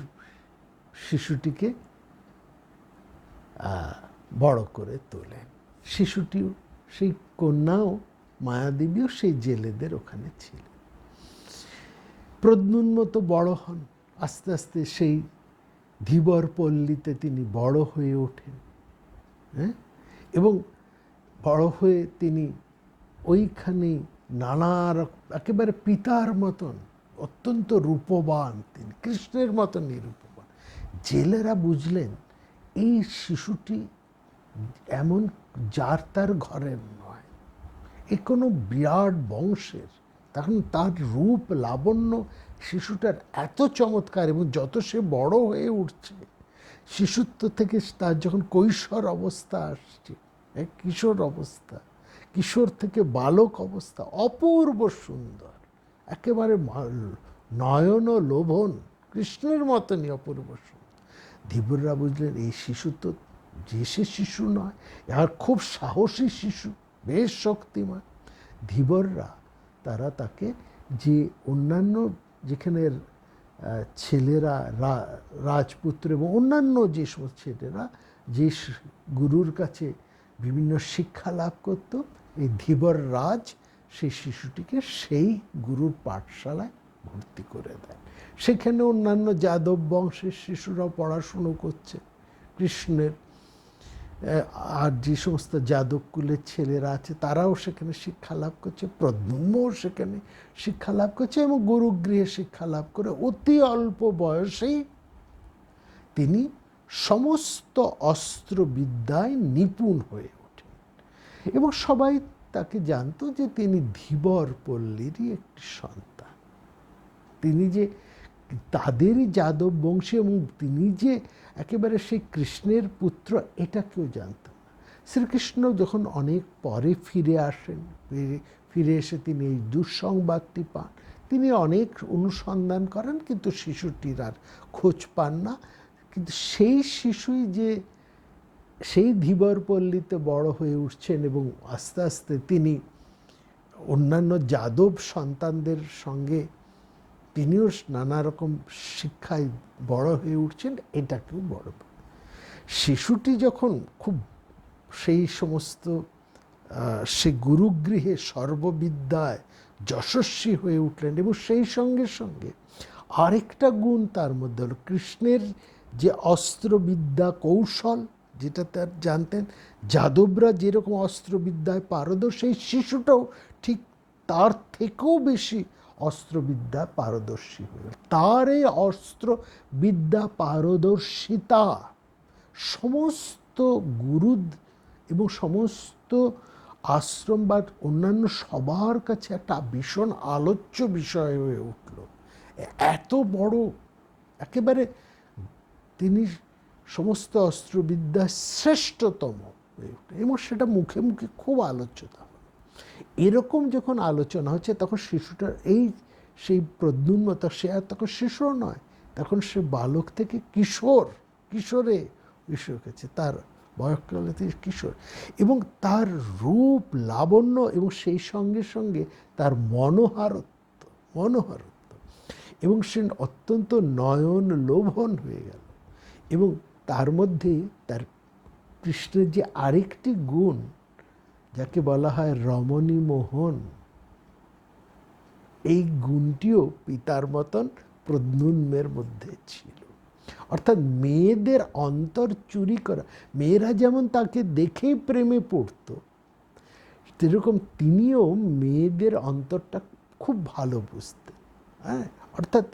শিশুটিকে বড় করে তোলেন। শিশুটিও, সেই কন্যাও, মায়াদেবীও সেই জেলেদের ওখানে ছিলেন। প্রদ্যুম্ন তো বড় হন, আস্তে আস্তে সেই ধীবর পল্লীতে তিনি বড় হয়ে ওঠেন। এবং বড় হয়ে তিনি ওইখানে নানা একেবারে পিতার মতন অত্যন্ত রূপবান, তিনি কৃষ্ণের মতনই রূপবান। জেলেরা বুঝলেন এই শিশুটি এমন যার তার ঘরের নয়, এ কোনো বিরাট বংশের। তখন তার রূপ লাবণ্য শিশুটার এত চমৎকার, এবং যত সে বড় হয়ে উঠছে, শিশুত্ব থেকে তার যখন কৈশোর অবস্থা আসছে, কিশোর অবস্থা, কিশোর থেকে বালক অবস্থা, অপূর্ব সুন্দর, একেবারে নয়ন লোভন, কৃষ্ণের মতনই অপূর্ব সুন্দর। ধীবররা বুঝলেন এই শিশু তো যে সে শিশু নয়, আর খুব সাহসী শিশু, বেশ শক্তিমান। ধীবররা তারা তাকে, যে অন্যান্য যেখানের ছেলেরা রাজপুত্র এবং অন্যান্য যে সমস্ত ছেলেরা যে গুরুর কাছে বিভিন্ন শিক্ষা লাভ করত, এই ধীবর রাজ সেই শিশুটিকে সেই গুরুর পাঠশালায় ভর্তি করে দেয়। সেখানে অন্যান্য যাদব বংশের শিশুরাও পড়াশুনো করছে কৃষ্ণের, আর যে সমস্ত যাদবকুলের ছেলেরা আছে তারাও সেখানে শিক্ষা লাভ করছে, প্রদ্যুম্নও সেখানে শিক্ষা লাভ করছে, এবং গুরুগৃহে শিক্ষা লাভ করে অতি অল্প বয়সেই তিনি সমস্ত অস্ত্রবিদ্যায় নিপুণ হয়ে ওঠেন। এবং সবাই তাকে জানতো যে তিনি ধীবর পল্লীরই একটি সন্তান, তিনি যে তাদেরই যাদব বংশী, এবং তিনি যে একেবারে সেই কৃষ্ণের পুত্র, এটা কেউ জানত না। শ্রীকৃষ্ণ যখন অনেক পরে ফিরে আসেন, ফিরে এসে তিনি এই দুঃসংবাদটি পান, তিনি অনেক অনুসন্ধান করেন কিন্তু শিশুটির আর খোঁজ পান না। কিন্তু সেই শিশুই যে সেই ধীবর পল্লীতে বড় হয়ে উঠছেন, এবং আস্তে আস্তে তিনি অন্যান্য যাদব সন্তানদের সঙ্গে তিনিও নানা রকম শিক্ষায় বড় হয়ে উঠছেন, এটাকেও বড়। শিশুটি যখন খুব সেই সমস্ত সে গুরুগৃহে সর্ববিদ্যায় যশস্বী হয়ে উঠলেন। এবং সেই সঙ্গে সঙ্গে আরেকটা গুণ তার মধ্যে হলো কৃষ্ণের যে অস্ত্রবিদ্যা কৌশল, যেটা তার জানতেন, যাদবরা যেরকম অস্ত্রবিদ্যায় পারদর্শী, সেই শিশুটাও ঠিক তার থেকেও বেশি অস্ত্রবিদ্যা পারদর্শী হয়ে, তার এই অস্ত্রবিদ্যা পারদর্শিতা সমস্ত গুরু এবং সমস্ত আশ্রম বা অন্যান্য সবার কাছে একটা ভীষণ আলোচ্য বিষয় হয়ে উঠল। এত বড় একেবারে তিনি সমস্ত অস্ত্রবিদ্যার শ্রেষ্ঠতম হয়ে উঠলেন এবং সেটা মুখে মুখে খুব আলোচনা হলো। এরকম যখন আলোচনা হচ্ছে তখন শিশুটার সেই প্রদ্যুন্মতা, সে আর তখন শিশুও নয়, তখন সে বালক থেকে কিশোরে এসে গেছে, তার বয়সকালে থেকে কিশোর, এবং তার রূপ লাবণ্য এবং সেই সঙ্গে সঙ্গে তার মনোহারত্ব এবং সে অত্যন্ত নয়ন লোভন হয়ে গেল। এবং তার মধ্যে তার কৃষ্ণের যে আরেকটি গুণ, যাকে বলা হয় রমণী মোহন, এই গুণটিও পিতার মতন প্রদ্যুম্নের মধ্যে ছিল। অর্থাৎ মেয়েদের অন্তর চুরি করা, মেয়েরা যেমন তাকে দেখেই প্রেমে পড়ত, সেরকম তিনিও মেয়েদের অন্তরটা খুব ভালো বুঝতেন। হ্যাঁ, অর্থাৎ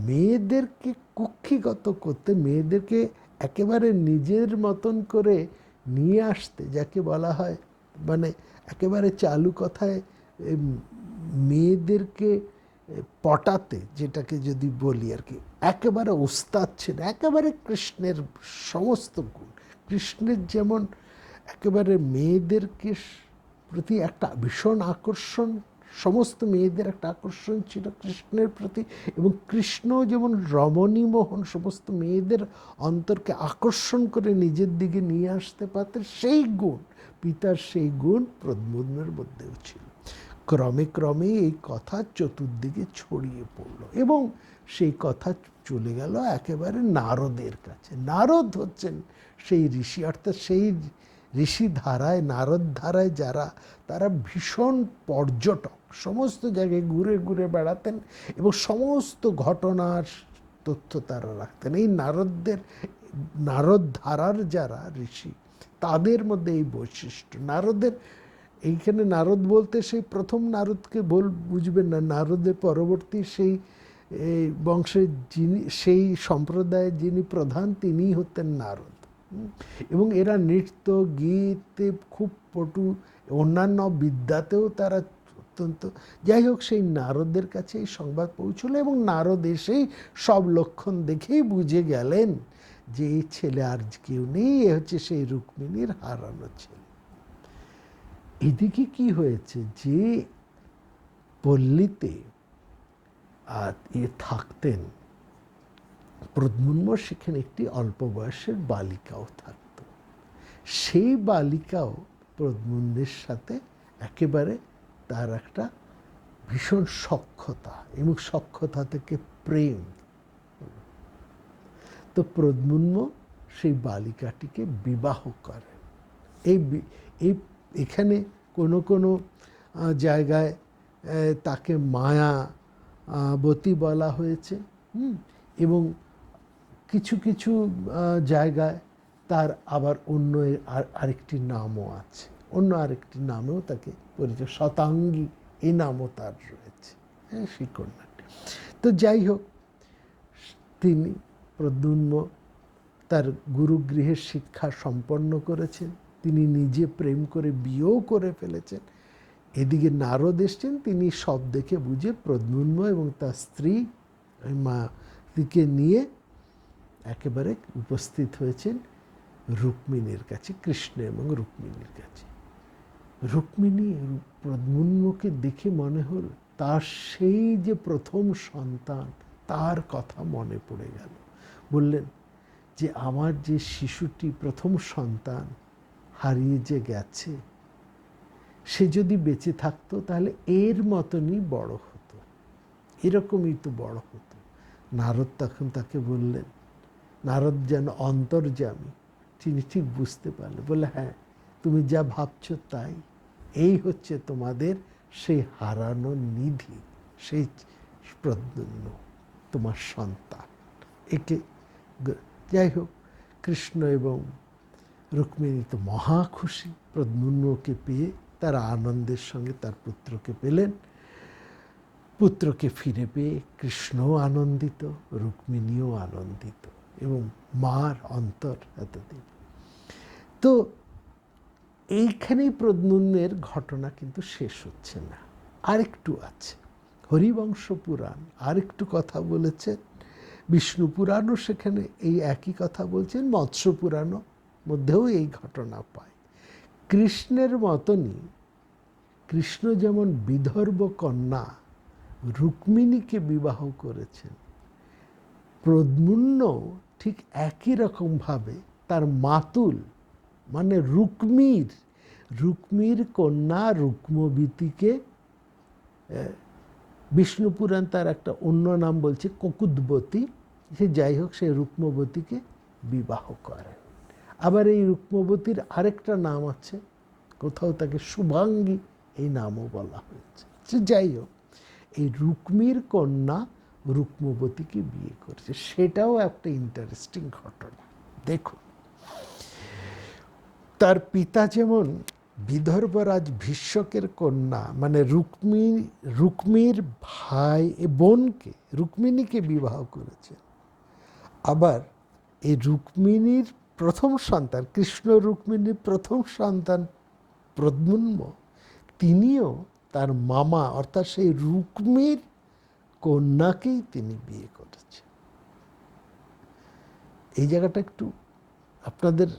মেয়েদেরকে কুক্ষিগত করতে, মেয়েদেরকে একেবারে নিজের মতন করে নিয়ে আসতে, যাকে বলা হয় মানে একেবারে চালু কথায় মেয়েদেরকে পটাতে, যেটাকে যদি বলি আর কি, একেবারে ওস্তাদ ছিল। একেবারে কৃষ্ণের সমস্ত গুণ, কৃষ্ণের যেমন একেবারে মেয়েদেরকে প্রতি একটা ভীষণ আকর্ষণ, সমস্ত মেয়েদের একটা আকর্ষণ ছিল কৃষ্ণের প্রতি, এবং কৃষ্ণ যেমন রমণী মোহন, সমস্ত মেয়েদের অন্তরকে আকর্ষণ করে নিজের দিকে নিয়ে আসতে পারতেন, সেই গুণ পিতার, সেই গুণ প্রদ্যুম্নের মধ্যেও ছিল। ক্রমে ক্রমে এই কথা চতুর্দিকে ছড়িয়ে পড়ল এবং সেই কথা চলে গেল একেবারে নারদের কাছে। নারদ হচ্ছেন সেই ঋষি, অর্থাৎ সেই ঋষি ধারায়, নারদ ধারায় যারা, তারা ভীষণ পর্যটক, সমস্ত জায়গায় ঘুরে ঘুরে বেড়াতেন এবং সমস্ত ঘটনার তথ্য তারা রাখতেন। এই নারদ ধারার যারা ঋষি, তাদের মধ্যে এই বৈশিষ্ট্য। নারদের এইখানে নারদ বলতে সেই প্রথম নারদকে বুঝবেন না, নারদের পরবর্তী সেই বংশের যিনি, সেই সম্প্রদায়ে যিনি প্রধান, তিনিই হতেন নারদ। এবং এরা নৃত্য, গীতে খুব পটু, অন্যান্য বিদ্যাতেও তারা অত্যন্ত, যাই হোক, সেই নারদের কাছে এই সংবাদ পৌঁছলো এবং নারদ এসেই সব লক্ষণ দেখেই বুঝে গেলেন যে এই ছেলে আর কেউ নেই, এ হচ্ছে সেই রুক্মিণীর হারানো ছেলে। এদিকে কি হয়েছে, যে পল্লীতে থাকতেন প্রদ্যুম্ন, সেখানে একটি অল্প বয়সের বালিকাও থাকত। সেই বালিকাও প্রদ্যুম্নের সাথে একেবারে তার একটা ভীষণ সখ্যতা, এবং সখ্যতা থেকে প্রেম। তো প্রদ্যুম্ন সেই বালিকাটিকে বিবাহ করেন। এখানে কোনো কোনো জায়গায় তাকে মায়াবতী বলা হয়েছে, এবং কিছু কিছু জায়গায় তার আবার অন্য আরেকটি নামও আছে, অন্য আরেকটি নামেও তাকে পরিচয়, শতাঙ্গী এই নামও তার রয়েছে, হ্যাঁ, সেই কন্যাটি। তো যাই হোক, তিনি প্রদ্যুম্ন তার গুরুগৃহের শিক্ষা সম্পন্ন করেছেন, তিনি নিজে প্রেম করে বিয়েও করে ফেলেছেন। এদিকে নারদ এসছেন, তিনি সব দেখে বুঝে প্রদ্যুম্ন এবং তার স্ত্রী মাকে নিয়ে একেবারে উপস্থিত হয়েছেন রুক্মিণীর কাছে, কৃষ্ণ এবং রুক্মিণীর কাছে। রুক্মিণী প্রদ্যুম্নকে দেখে মনে হল তার সেই যে প্রথম সন্তান, তার কথা মনে পড়ে গেল। বললেন যে আমার যে শিশুটি, প্রথম সন্তান হারিয়ে যে গেছে, সে যদি বেঁচে থাকতো তাহলে এর মতনই বড় হতো, এরকমই তো বড় হতো। নারদ তখন তাকে বললেন, নারদ যেন অন্তর্যামী, তিনি ঠিক বুঝতে পারলেন, বলে হ্যাঁ, তুমি যা ভাবছো তাই। এই হচ্ছে তোমাদের সেই হারানো নিধি, সেই প্রদ্যুম্ন তোমার সন্তান। একে যাই হোক, কৃষ্ণ এবং রুক্মিণী তো মহা খুশি প্রদ্যুম্নকে পেয়ে। তারা আনন্দের সঙ্গে তার পুত্রকে পেলেন। পুত্রকে ফিরে পেয়ে কৃষ্ণও আনন্দিত, রুক্মিণীও আনন্দিত, এবং মার অন্তর এতদিন। তো এইখানেই প্রদ্যুম্নের ঘটনা কিন্তু শেষ হচ্ছে না, আরেকটু আছে। হরিবংশ পুরাণ আরেকটু কথা বলেছেন, বিষ্ণু পুরাণও সেখানে এই একই কথা বলছেন, মৎস্য পুরাণও মধ্যেও এই ঘটনা পায়। কৃষ্ণের মতনই, কৃষ্ণ যেমন বিদর্ভ কন্যা রুক্মিণীকে বিবাহ করেছেন, প্রদ্যুম্ন ঠিক একই রকমভাবে তার মাতুল মানে রুক্মির কন্যা রুক্মবতীকে, বিষ্ণু পুরাণ তার একটা অন্য নাম বলছে ককুদবতী, সে যাই হোক, সে রুক্মবতীকে বিবাহ করেন। আবার এই রুক্মবতীর আরেকটা নাম আছে, কোথাও তাকে শুভাঙ্গী এই নামও বলা হয়েছে। সে যাই হোক, এই রুক্মির কন্যা রুক্মবতীকে বিয়ে করেছে, সেটাও একটা ইন্টারেস্টিং ঘটনা। দেখুন, তার পিতা যেমন বিদর্ভরাজ ভীষ্মকের কন্যা মানে রুক্মির ভাই বোনকে, রুক্মিণীকে বিবাহ করেছে, আবার এই রুক্মিণীর প্রথম সন্তান, কৃষ্ণ রুক্মিণীর প্রথম সন্তান প্রদ্যুম্ন, তিনিও তার মামা অর্থাৎ সেই রুক্মির কন্যাকেই তিনি বিয়ে করেছেন। এই জায়গাটা একটু আপনাদের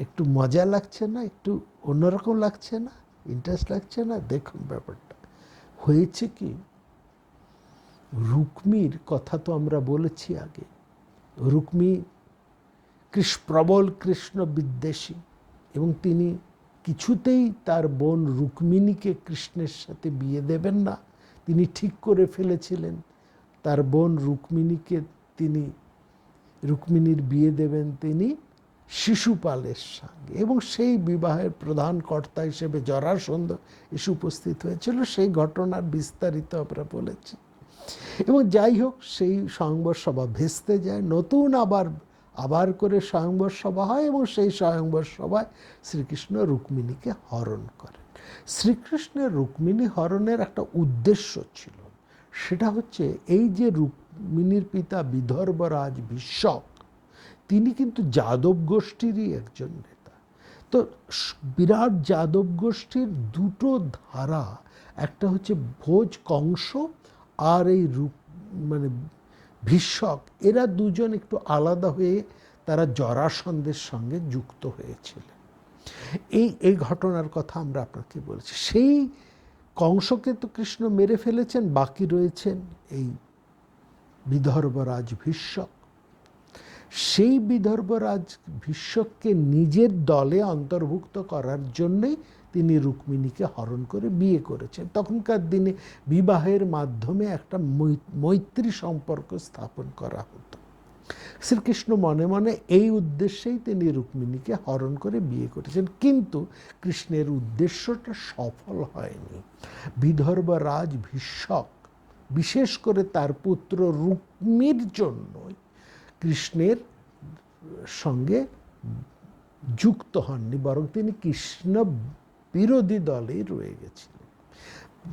একটু মজা লাগছে না? একটু অন্যরকম লাগছে না? ইন্টারেস্ট লাগছে না? দেখুন ব্যাপারটা হয়েছে কি, রুক্মির কথা তো আমরা বলেছি আগে। রুক্মি প্রবল কৃষ্ণ বিদ্বেষী, এবং তিনি কিছুতেই তার বোন রুক্মিণীকে কৃষ্ণের সাথে বিয়ে দেবেন না। তিনি ঠিক করে ফেলেছিলেন তার বোন রুক্মিণীর বিয়ে দেবেন তিনি শিশুপালের সঙ্গে, এবং সেই বিবাহের প্রধান কর্তা হিসেবে জরাসন্ধ এসে উপস্থিত হয়েছিল। সেই ঘটনার বিস্তারিত আমরা বলেছি। এবং যাই হোক, সেই স্বয়ংবর সভা ভেস্তে যায়, নতুন আবার করে স্বয়ংবর সভা হয়, এবং সেই স্বয়ংবর সভায় শ্রীকৃষ্ণ রুক্মিণীকে হরণ করেন। শ্রীকৃষ্ণের রুক্মিণী হরণের একটা উদ্দেশ্য ছিল, সেটা হচ্ছে এই যে রুক্মিণীর পিতা বিদর্ভরাজ ভীষ্মক, তিনি কিন্তু যাদব গোষ্ঠীরই একজন নেতা। তো বিরাট যাদব গোষ্ঠীর দুটো ধারা, একটা হচ্ছে ভোজ কংস আর এই ভীষ্মক, এরা দুজন একটু আলাদা হয়ে তারা জরাসন্ধের সঙ্গে যুক্ত হয়েছিলেন। এই ঘটনার কথা আমরা আপনাকে বলেছি। সেই কংসকে তো কৃষ্ণ মেরে ফেলেছেন, বাকি রয়েছেন এই বিদর্ভরাজ ভীষ্মক। সেই বিদর্ভরাজ ভীষ্মককে নিজের দলে অন্তর্ভুক্ত করার জন্যই তিনি রুক্মিণীকে হরণ করে বিয়ে করেছেন। তখনকার দিনে বিবাহের মাধ্যমে একটা মৈত্রী সম্পর্ক স্থাপন করা হতো। শ্রীকৃষ্ণ মনে মনে এই উদ্দেশ্যেই তিনি রুক্মিণীকে হরণ করে বিয়ে করেছেন, কিন্তু কৃষ্ণের উদ্দেশ্যটা সফল হয়নি। বিদর্ভরাজ ভীষ্মক বিশেষ করে তার পুত্র রুক্মির জন্যই কৃষ্ণের সঙ্গে যুক্ত হননি, বরং তিনি কৃষ্ণ বিরোধী দলেই রয়ে গেছিলেন।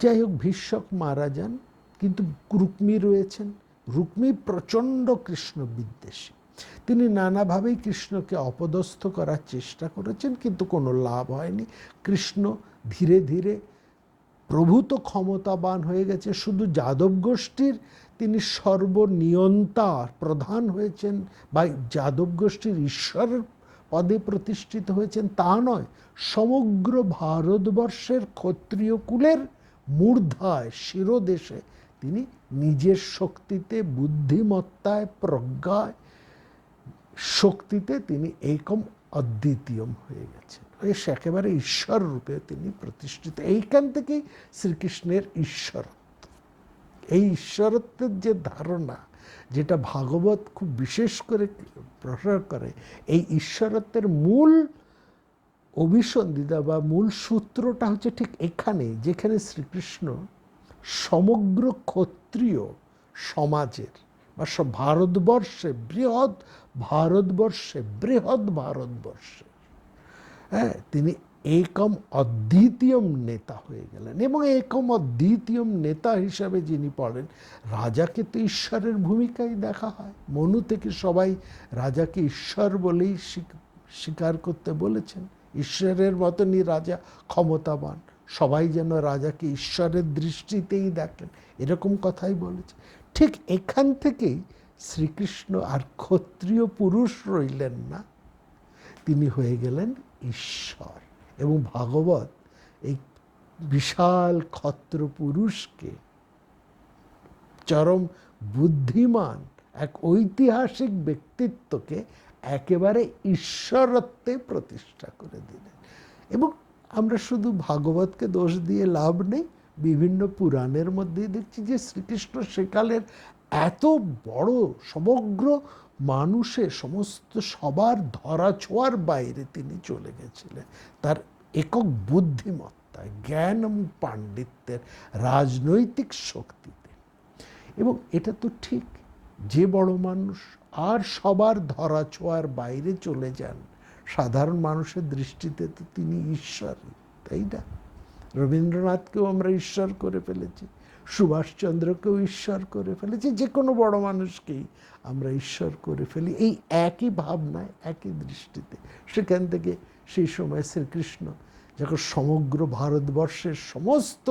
যাই হোক, ভীষ্মক মারা যান, কিন্তু রুক্মি রয়েছেন। রুক্মি প্রচণ্ড কৃষ্ণ বিদ্বেষী। তিনি নানাভাবেই কৃষ্ণকে অপদস্থ করার চেষ্টা করেছেন, কিন্তু কোনো লাভ হয়নি। কৃষ্ণ ধীরে ধীরে প্রভূত ক্ষমতাবান হয়ে গেছে। শুধু যাদব গোষ্ঠীর তিনি সর্বনিয়ন্তা প্রধান হয়েছেন বা যাদব গোষ্ঠীর ঈশ্বরের পদে প্রতিষ্ঠিত হয়েছেন তা নয়, সমগ্র ভারতবর্ষের ক্ষত্রিয় কুলের মূর্ধায় শিরোদেশে তিনি নিজের শক্তিতে, বুদ্ধিমত্তায়, প্রজ্ঞায়, শক্তিতে তিনি একম অদ্বিতীয়ম হয়ে গেছেন। সে একেবারে ঈশ্বর রূপে তিনি প্রতিষ্ঠিত। এইখান থেকেই শ্রীকৃষ্ণের ঈশ্বরত্ব, এই ঈশ্বরত্বের যে ধারণা, যেটা ভাগবত খুব বিশেষ করে প্রসার করে, এই ঈশ্বরত্বের মূল অভিসন্ধিতা বা মূল সূত্রটা হচ্ছে ঠিক এখানে, যেখানে শ্রীকৃষ্ণ সমগ্র ক্ষত্রিয় সমাজের বা বৃহৎ ভারতবর্ষে হ্যাঁ তিনি একম অদ্বিতীয়ম নেতা হয়ে গেলেন। এবং একম অদ্বিতীয়ম নেতা হিসাবে যিনি পড়েন, রাজাকে তো ঈশ্বরের ভূমিকায় দেখা হয়। মনু থেকে সবাই রাজাকে ঈশ্বর বলেই স্বীকার করতে বলেছেন। ঈশ্বরের মতনই রাজা ক্ষমতাবান, সবাই যেন রাজাকে ঈশ্বরের দৃষ্টিতেই দেখেন, এরকম কথাই বলেছে। ঠিক এখান থেকেই শ্রীকৃষ্ণ আর ক্ষত্রিয় পুরুষ রইলেন না, তিনি হয়ে গেলেন ঈশ্বর। এবং ভাগবত এই বিশাল ক্ষত্র পুরুষকে চরম বুদ্ধিমান এক ঐতিহাসিক ব্যক্তিত্বকে একেবারে ঈশ্বরত্বে প্রতিষ্ঠা করে দিলেন। এবং আমরা শুধু ভাগবতকে দোষ দিয়ে লাভ নেই, বিভিন্ন পুরাণের মধ্যেই দেখছি যে শ্রীকৃষ্ণ সেকালের এত বড় সমগ্র মানুষের সমস্ত সবার ধরাছোঁয়ার বাইরে তিনি চলে গেছিলেন তার একক বুদ্ধিমত্তায়, জ্ঞান এবং পাণ্ডিত্যের, রাজনৈতিক শক্তিতে। এবং এটা তো ঠিক, যে বড় মানুষ আর সবার ধরাছোঁয়ার বাইরে চলে যান, সাধারণ মানুষের দৃষ্টিতে তো তিনি ঈশ্বর, তাই না? রবীন্দ্রনাথকেও আমরা ঈশ্বর করে ফেলেছি, সুভাষচন্দ্রকেও ঈশ্বর করে ফেলেছি, যে কোনো বড় মানুষকেই আমরা ঈশ্বর করে ফেলি এই একই ভাবনায়, একই দৃষ্টিতে। সেখান থেকে সেই সময় শ্রীকৃষ্ণ যখন সমগ্র ভারতবর্ষের সমস্ত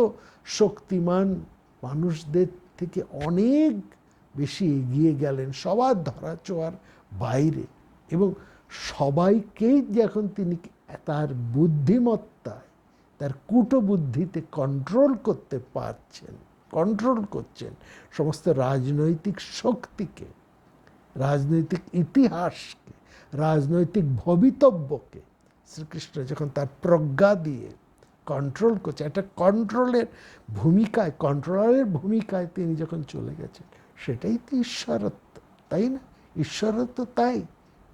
শক্তিমান মানুষদের থেকে অনেক বেশি এগিয়ে গেলেন, সবার ধরাছোঁয়ার বাইরে, এবং সবাইকেই যখন তিনি তার বুদ্ধিমত্তায়, তার কূটবুদ্ধিতে কন্ট্রোল করতে পারছেন, কন্ট্রোল করছেন সমস্ত রাজনৈতিক শক্তিকে, রাজনৈতিক ইতিহাসকে, রাজনৈতিক ভবিতব্যকে শ্রীকৃষ্ণ যখন তার প্রজ্ঞা দিয়ে কন্ট্রোল করছে, একটা কন্ট্রোলের ভূমিকায়, কন্ট্রোলারের ভূমিকায় তিনি যখন চলে গেছেন, সেটাই তো ঈশ্বরত্ব, তাই না? ঈশ্বরত্ব তাই,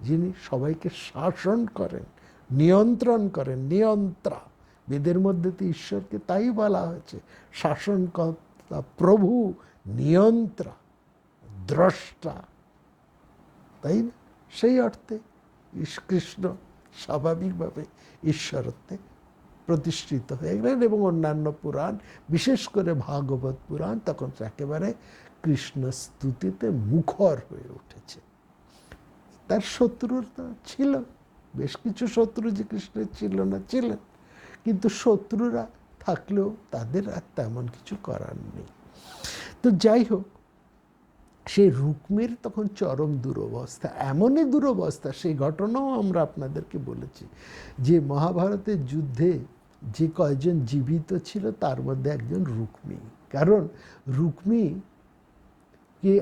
যিনি সবাইকে শাসন করেন, নিয়ন্ত্রণ করেন, নিয়ন্ত্রা। বেদের মধ্যে তো ঈশ্বরকে তাই বলা হয়েছে, শাসনকর্তা, প্রভু, নিয়ন্ত্রা, দ্রষ্টা, তাই না? সেই অর্থে কৃষ্ণ স্বাভাবিকভাবে ঈশ্বরত্বে প্রতিষ্ঠিত হয়ে গেলেন। এবং অন্যান্য পুরাণ, বিশেষ করে ভাগবত পুরাণ, তখন একেবারে কৃষ্ণ স্তুতিতে মুখর হয়ে উঠেছে। তার শত্রুতা ছিল, বেশ কিছু শত্রু যে কৃষ্ণের ছিল না, ছিলেন, কিন্তু শত্রুরা থাকলেও তাদের আর তেমন কিছু করার নেই। তো যাই হোক, সেই রুক্মির তখন চরম দুরবস্থা, এমনই দুরবস্থা, সেই ঘটনাও আমরা আপনাদেরকে বলেছি যে মহাভারতের যুদ্ধে যে কয়জন জীবিত ছিল তার মধ্যে একজন রুক্মী। কারণ রুক্মীকে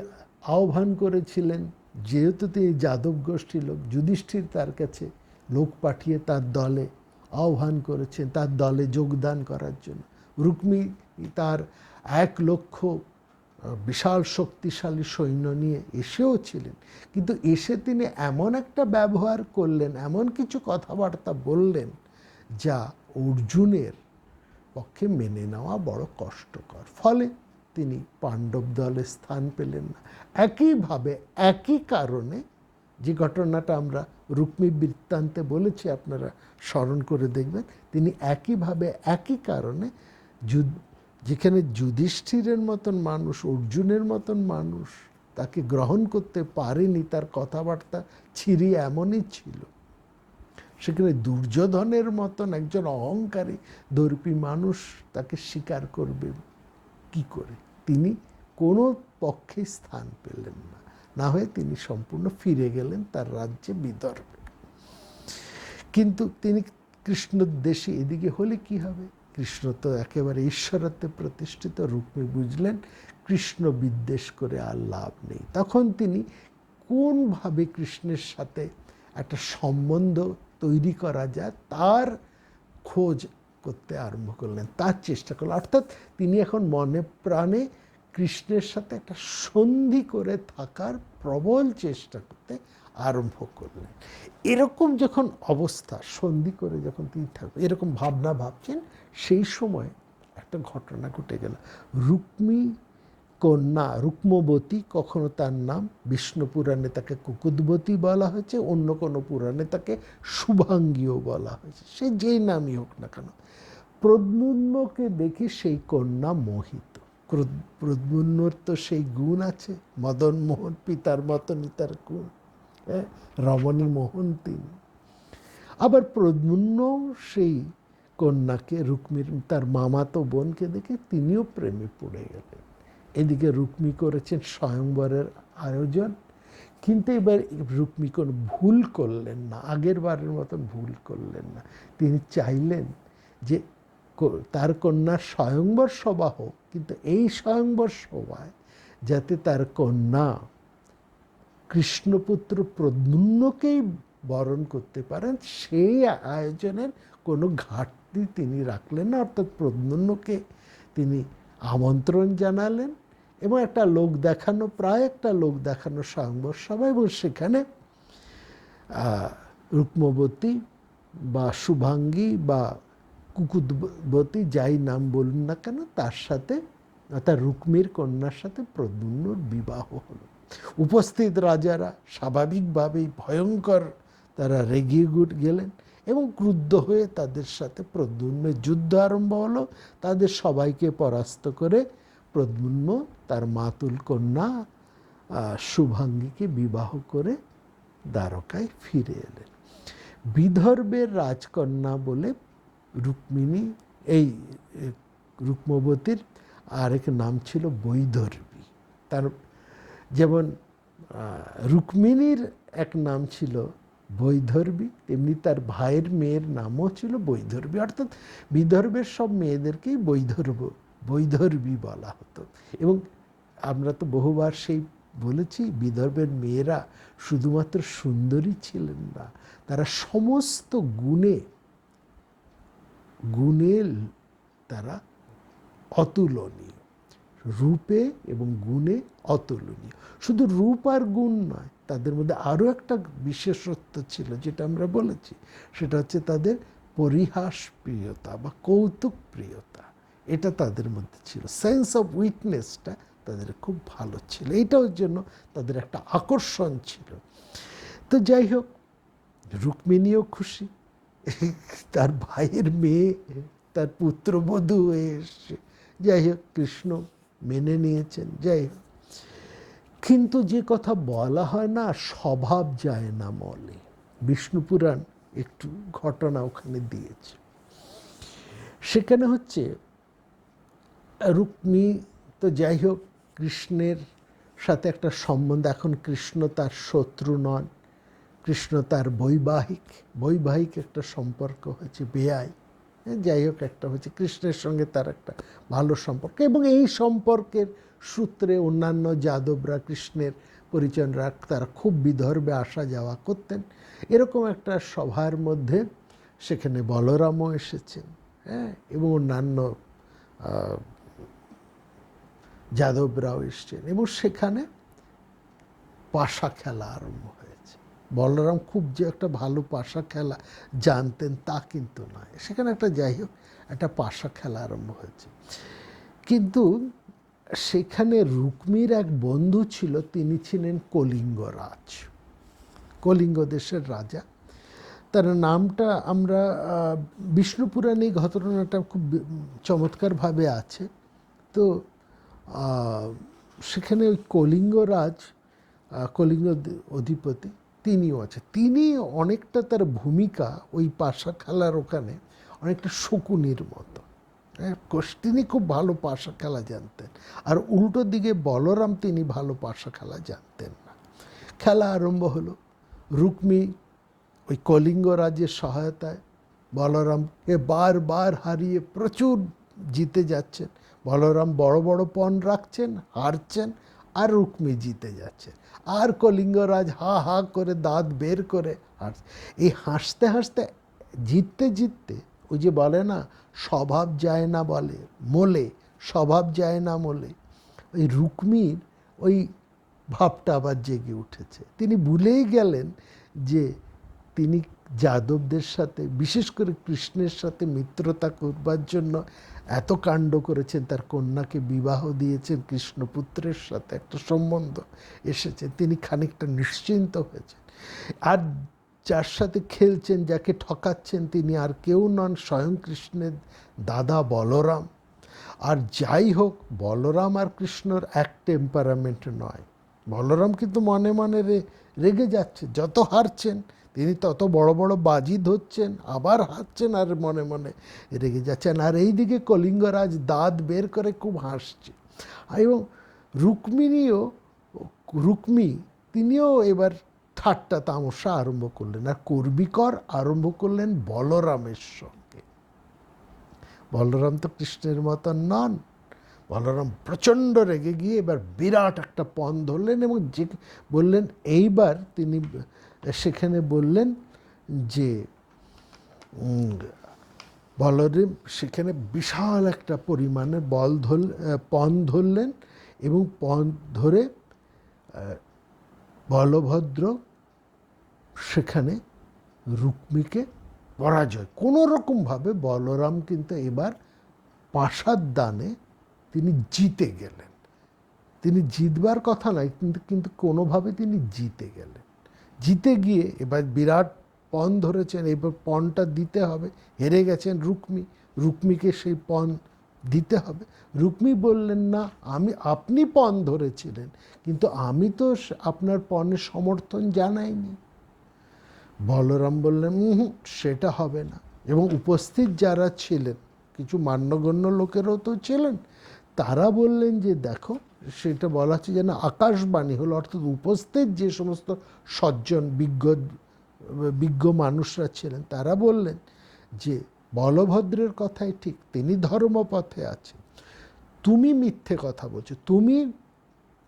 আহ্বান করেছিলেন, যেহেতু তিনি যাদব গোষ্ঠীর লোক, যুধিষ্ঠির তার কাছে লোক পাঠিয়ে তার দলে আহ্বান করেছেন, তার দলে যোগদান করার জন্য। রুক্মী তার 1,00,000 বিশাল শক্তিশালী সৈন্য নিয়ে এসেও ছিলেন, কিন্তু এসে তিনি এমন একটা ব্যবহার করলেন, এমন কিছু কথাবার্তা বললেন যা অর্জুনের পক্ষে মেনে নেওয়া বড় কষ্টকর। ফলে তিনি পাণ্ডব দলে স্থান পেলেন না। একইভাবে, একই কারণে, যে ঘটনাটা আমরা রুক্মী বৃত্তান্তে বলেছি, আপনারা স্মরণ করে দেখবেন, তিনি একইভাবে, একই কারণে যেখানে যুধিষ্ঠিরের মতন মানুষ, অর্জুনের মতন মানুষ তাকে গ্রহণ করতে পারেনি, তার কথাবার্তা ছিরি এমনই ছিল, সেখানে দুর্যোধনের মতন একজন অহংকারী দর্পী মানুষ তাকে স্বীকার করবে কি করে? তিনি কোনো পক্ষে স্থান পেলেন না, না হয়ে তিনি সম্পূর্ণ ফিরে গেলেন তার রাজ্যে বিদর্ভে। কিন্তু তিনি কৃষ্ণোদ্দেশী এদিকে হলে কি হবে? কৃষ্ণ তো একেবারে ঈশ্বরত্বে প্রতিষ্ঠিত। রুক্মী বুঝলেন কৃষ্ণ বিদ্বেষ করে আর লাভ নেই। তখন তিনি কোনভাবে কৃষ্ণের সাথে একটা সম্বন্ধ তৈরি করা যায় তার খোঁজ করতে আরম্ভ করলেন, তার চেষ্টা করলেন। অর্থাৎ তিনি এখন মনে প্রাণে কৃষ্ণের সাথে একটা সন্ধি করে থাকার প্রবল চেষ্টা করতে আরম্ভ করলেন। এরকম যখন অবস্থা, সন্ধি করে যখন তিনি এরকম ভাবনা ভাবছেন, সেই সময় একটা ঘটনা ঘটে গেল। রুক্মী কন্যা রুক্মবতী, কখনো তার নাম বিষ্ণু পুরাণে তাকে কুকুদবতী বলা হয়েছে, অন্য কোনো পুরাণে তাকে শুভাঙ্গীও বলা হয়েছে, সে যেই নামই হোক না কেন, প্রদ্যুম্নকে দেখে সেই কন্যা মোহিত। প্রদ্যুম্নর তো সেই গুণ আছে, মদন মোহন, পিতার মতনই তার গুণ, রমণী মোহন তিনি। আবার প্রদ্যুম্ন সেই কন্যাকে, রুক্মীর তার মামাতো বোনকে দেখে তিনিও প্রেমে পড়ে গেলেন। এদিকে রুক্মী করেছেন স্বয়ংবরের আয়োজন, কিন্তু এবার রুক্মী কোনো ভুল করলেন না, আগের বারের মতন ভুল করলেন না। তিনি চাইলেন যে তার কন্যার স্বয়ংবর সভা হোক, কিন্তু এই স্বয়ংবর সভায় যাতে তার কন্যা কৃষ্ণপুত্র প্রদ্যুম্নকেই বরণ করতে পারেন, সেই আয়োজনের কোনো ঘাটতি তিনি রাখলেন না। অর্থাৎ প্রদ্যুম্নকে তিনি আমন্ত্রণ জানালেন এবং একটা লোক দেখানো, প্রায় একটা লোক দেখানো স্বয়ংবর সভা, এবং সেখানে রুক্মবতী বা শুভাঙ্গী বা কুকুদবতী যাই নাম বলুন না কেন, তার সাথে, অর্থাৎ রুক্মীর কন্যার সাথে প্রদ্যুম্নর বিবাহ হলো। উপস্থিত রাজারা স্বাভাবিকভাবেই ভয়ঙ্কর তারা রেগে গেলেন এবং ক্রুদ্ধ হয়ে তাদের সাথে প্রদ্যুম্নের যুদ্ধ আরম্ভ হলো। তাদের সবাইকে পরাস্ত করে প্রদ্যুম্ন তার মাতুল কন্যা শুভাঙ্গীকে বিবাহ করে দ্বারকায় ফিরে এলেন। বিদর্ভের রাজকন্যা বলে রুক্মিণী, এই রুক্মবতীর আরেক নাম ছিল বৈদর্ভী। তার যেমন রুক্মিণীর এক নাম ছিল বৈদর্ভী, তেমনি তার ভাইয়ের মেয়ের নামও ছিল বৈদর্ভী। অর্থাৎ বিদর্ভের সব মেয়েদেরকেই বৈদর্ভী বলা হতো। এবং আমরা তো বহুবার সেই বলেছি, বিদর্ভের মেয়েরা শুধুমাত্র সুন্দরী ছিলেন না, তারা সমস্ত গুণে তারা অতুলনীয়, রূপে এবং গুণে অতুলনীয়। শুধু রূপ আর গুণ নয়, তাদের মধ্যে আরও একটা বিশেষত্ব ছিল যেটা আমরা বলেছি, সেটা হচ্ছে তাদের পরিহাস প্রিয়তা বা কৌতুক প্রিয়তা। এটা তাদের মধ্যে ছিল, সেন্স অফ উইটনেসটা তাদের খুব ভালো ছিল, এইটার জন্য তাদের একটা আকর্ষণ ছিল। তো যাই হোক, রুক্মিণীও খুশি, তার ভাইয়ের মেয়ে তার পুত্রবধূ হয়ে এসছে। যাই হোক, কৃষ্ণ মেনে নিয়েছেন। যাই হোক, কিন্তু যে কথা বলা হয় না, স্বভাব যায় না মলে, বিষ্ণুপুরাণ একটু ঘটনা ওখানে দিয়েছে। সেখানে হচ্ছে রুক্মী তো যাই হোক কৃষ্ণের সাথে একটা সম্বন্ধ, এখন কৃষ্ণ তার শত্রু নন, কৃষ্ণ তার বৈবাহিক একটা সম্পর্ক হয়েছে, বেয়াই, যাই হোক একটা হচ্ছে, কৃষ্ণের সঙ্গে তার একটা ভালো সম্পর্ক, এবং এই সম্পর্কের সূত্রে অন্যান্য যাদবরা কৃষ্ণের পরিচয়রা তারা খুব বিদর্ভে আসা যাওয়া করতেন। এরকম একটা সভার মধ্যে সেখানে বলরামও এসেছেন, হ্যাঁ, এবং অন্যান্য যাদবরাও এসছেন, এবং সেখানে পাশা খেলা আরম্ভ হয়েছে। বলরাম খুব যে একটা ভালো পাশা খেলা জানতেন তা কিন্তু নয়, সেখানে একটা যাই হোক একটা পাশা খেলা আরম্ভ হয়েছে। কিন্তু সেখানে রুক্মীর এক বন্ধু ছিল, তিনি ছিলেন কলিঙ্গরাজ, কলিঙ্গ দেশের রাজা। তার নামটা আমরা বিষ্ণুপুরাণে ঘটনাটা খুব চমৎকারভাবে আছে। তো সেখানে ওই কলিঙ্গরাজ, কলিঙ্গ অধিপতি তিনিও আছে। তিনি অনেকটা তার ভূমিকা ওই পাশা খেলার ওখানে অনেকটা শকুনির মতো, তিনি খুব ভালো পাশা খেলা জানতেন, আর উল্টো দিকে বলরাম তিনি ভালো পাশা খেলা জানতেন না। খেলা আরম্ভ হলো, রুক্মী ওই কলিঙ্গ রাজ্যের সহায়তায় বলরামকে বারবার হারিয়ে প্রচুর জিতে যাচ্ছেন। বলরাম বড় বড় পণ রাখছেন, হারছেন, আর রুক্মী জিতে যাচ্ছেন, আর কলিঙ্গরাজ হা হা করে দাঁত বের করে হাসছে। এই হাসতে হাসতে জিততে জিততে, ওই যে বলে না স্বভাব যায় না বলে মোলে, স্বভাব যায় না মোলে, ওই রুক্মির ওই ভাবটা আবার জেগে উঠেছে। তিনি ভুলেই গেলেন যে তিনি যাদবদের সাথে, বিশেষ করে কৃষ্ণের সাথে মিত্রতা করবার জন্য এত কাণ্ড করেছেন, তার কন্যাকে বিবাহ দিয়েছেন, কৃষ্ণপুত্রের সাথে একটা সম্বন্ধ এসেছে, তিনি খানিকটা নিশ্চিন্ত হয়েছেন। আর যার সাথে খেলছেন, যাকে ঠকাচ্ছেন, তিনি আর কেউ নন, স্বয়ং কৃষ্ণের দাদা বলরাম। আর যাই হোক, বলরাম আর কৃষ্ণর এক টেম্পারামেন্ট নয়। বলরাম কিন্তু মনে মনে রেগে যাচ্ছে, যত হারছেন তিনি তত বড় বড় বাজি ধরছেন, আবার হারছেন আর মনে মনে রেগে যাচ্ছেন। আর এইদিকে কলিঙ্গরাজ দাঁত বের করে খুব হাসছে। এবং রুক্মী তিনিও এবার ঠাট্টা তামাশা আরম্ভ করলেন, আর কর্বিকর আরম্ভ করলেন বলরামের সঙ্গে। বলরাম তো কৃষ্ণের মতন নন। বলরাম প্রচণ্ড রেগে গিয়ে এবার বিরাট একটা পণ ধরলেন এবং যে বললেন, এইবার তিনি সেখানে বললেন যে বলরাম সেখানে বিশাল একটা পরিমাণের পণ ধরলেন এবং পণ ধরে বলভদ্র সেখানে রুক্মীকে পরাজয়, কোনো রকমভাবে বলরাম কিন্তু এবার পাশার দানে তিনি জিতে গেলেন। তিনি জিতবার কথা নয়, কিন্তু কোনোভাবে তিনি জিতে গেলেন। জিতে গিয়ে এবার বিরাট পণ ধরেছেন, এবার পণটা দিতে হবে। হেরে গেছেন রুক্মীকে সেই পণ দিতে হবে। রুক্মী বললেন, না, আপনি পণ ধরেছিলেন, কিন্তু আমি তো আপনার পণের সমর্থন জানাইনি। বলরাম বললেন, সেটা হবে না। এবং উপস্থিত যারা ছিলেন, কিছু মান্যগণ্য লোকেরও তো ছিলেন, তারা বললেন যে দেখো, সেটা বলা হচ্ছে যেন আকাশবাণী হলো, অর্থাৎ উপস্থিত যে সমস্ত সজ্জন বিজ্ঞ মানুষরা ছিলেন, তারা বললেন যে বলভদ্রের কথাই ঠিক, তিনি ধর্মপথে আছেন, তুমি মিথ্যে কথা বলছো।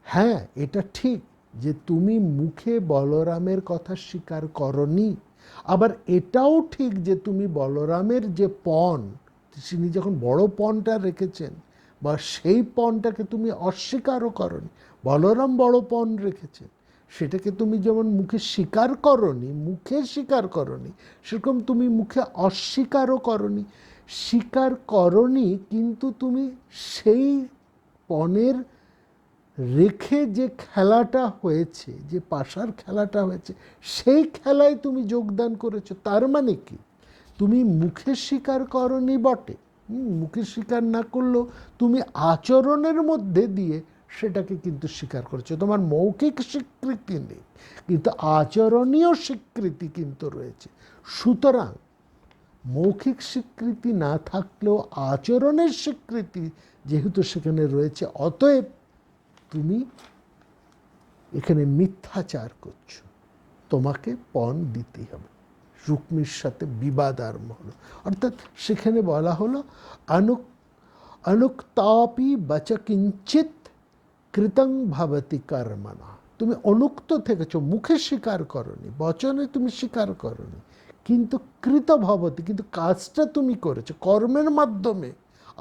হ্যাঁ, এটা ঠিক যে তুমি মুখে বলরামের কথা স্বীকার করনি, আবার এটাও ঠিক যে তুমি বলরামের যে পণ, তিনি যখন বড় পণটা রেখেছেন, বা সেই পণটাকে তুমি অস্বীকারও করনি। বলরাম বড় পণ রেখেছেন, সেটাকে তুমি যেমন মুখে স্বীকার করনি, সেরকম তুমি মুখে অস্বীকারও করনি। স্বীকার করনি, কিন্তু তুমি সেই পণের রেখে যে খেলাটা হয়েছে, যে পাশার খেলাটা হয়েছে, সেই খেলায় তুমি যোগদান করেছো। তার মানে কি, তুমি মুখে স্বীকার করনি বটে, মুখে স্বীকার না করলেও তুমি আচরণের মধ্যে দিয়ে সেটাকে কিন্তু স্বীকার করেছো। তোমার মৌখিক স্বীকৃতি নেই, কিন্তু আচরণীয় স্বীকৃতি কিন্তু রয়েছে। সুতরাং মৌখিক স্বীকৃতি না থাকলেও আচরণের স্বীকৃতি যেহেতু সেখানে রয়েছে, অতএব তুমি এখানে মিথ্যাচার করছো, তোমাকে পণ দিতেই হবে। রুক্মীর সাথে বিবাদ আরম্ভ হলো। অর্থাৎ সেখানে বলা হলো, অনুক্তাপি বচ কিঞ্চিত কৃতং ভবতি কর্মণা। তুমি অনুক্ত থেকেছো, মুখে স্বীকার করনি, বচনে তুমি স্বীকার করনি, কিন্তু কৃত ভবতি, কিন্তু কাজটা তুমি করেছো, কর্মের মাধ্যমে,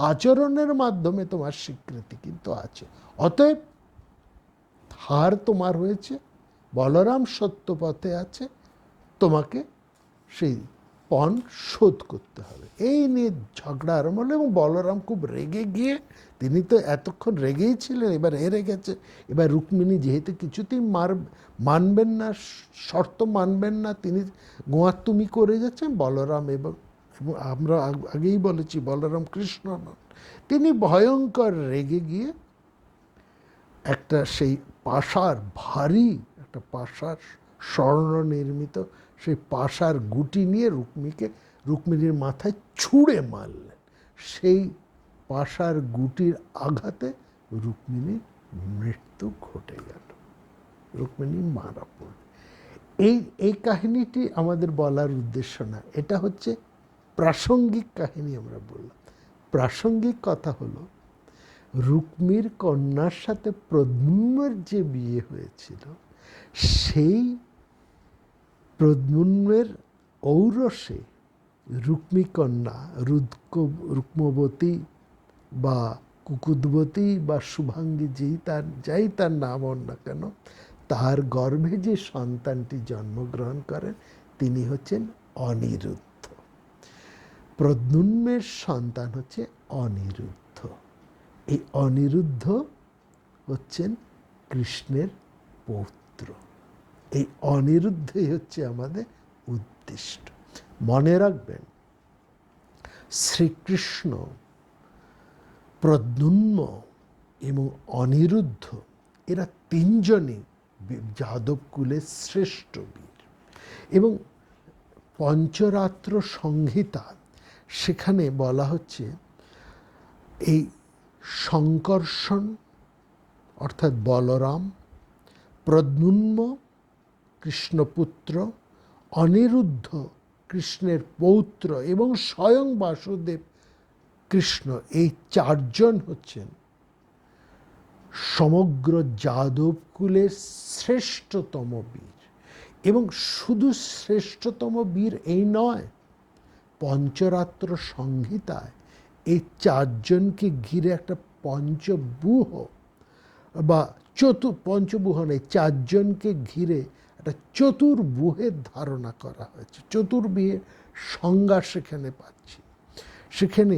আচরণের মাধ্যমে তোমার স্বীকৃতি কিন্তু আছে। অতএব হার তোমার হয়েছে, বলরাম সত্য পথে আছে, তোমাকে সেই পণ শোধ করতে হবে। এই নিয়ে ঝগড়া আরম্ভ হলো এবং বলরাম খুব রেগে গিয়ে, তিনি তো এতক্ষণ রেগেই ছিলেন, এবার হেরে গেছে। এবার রুক্মিণী যেহেতু কিছুতেই মানবেন না, শর্ত মানবেন না, তিনি গোয়াত্তুমি করে যাচ্ছেন। বলরাম এবং আমরা আগেই বলেছি বলরাম কৃষ্ণ নন, তিনি ভয়ঙ্কর রেগে গিয়ে একটা সেই পাশার, ভারী একটা পাশার, স্বর্ণ নির্মিত সেই পাশার গুটি নিয়ে রুক্মিণীর মাথায় ছুঁড়ে মারলেন। সেই পাশার গুটির আঘাতে রুক্মিণীর মৃত্যু ঘটে গেল, রুক্মিণী মারা পড়ল। এই কাহিনীটি আমাদের বলার উদ্দেশ্য না, এটা হচ্ছে প্রাসঙ্গিক কাহিনী। আমরা বললাম প্রাসঙ্গিক কথা হলো, রুক্মীর কন্যার সাথে প্রদ্যুম্নের যে বিয়ে হয়েছিল, সেই প্রদ্যুম্নের ঔরসে রুক্মী কন্যা রুক্মবতী বা কুকুদবতী বা শুভাঙ্গী যাই তার নাম হন না কেন, তার গর্ভে যে সন্তানটি জন্মগ্রহণ করেন তিনি হচ্ছেন অনিরুদ্ধ। প্রদ্যুম্নের সন্তান হচ্ছে অনিরুদ্ধ। এই অনিরুদ্ধ হচ্ছেন কৃষ্ণের পৌত্র। এই অনিরুদ্ধই হচ্ছে আমাদের উদ্দিষ্ট। মনে রাখবেন, শ্রীকৃষ্ণ, প্রদ্যুম্ন এবং অনিরুদ্ধ এরা তিনজনই যাদব কুলের শ্রেষ্ঠ বীর। এবং পঞ্চরাত্র সংহিতা, সেখানে বলা হচ্ছে এই শঙ্কর্ষণ অর্থাৎ বলরাম, প্রদ্যুম্ন কৃষ্ণপুত্র, অনিরুদ্ধ কৃষ্ণের পৌত্র এবং স্বয়ং বাসুদেব কৃষ্ণ, এই চারজন হচ্ছেন সমগ্র যাদব কুলের শ্রেষ্ঠতম বীর। এবং শুধু শ্রেষ্ঠতম বীর এই নয়, পঞ্চরাত্র সংহিতায় এই চারজনকে ঘিরে একটা পঞ্চব্যূহ বা পঞ্চব্যূহ নেই, চারজনকে ঘিরে একটা চতুর্ব্যূহের ধারণা করা হয়েছে। চতুর্ব্যূহের সংজ্ঞা সেখানে পাচ্ছি। সেখানে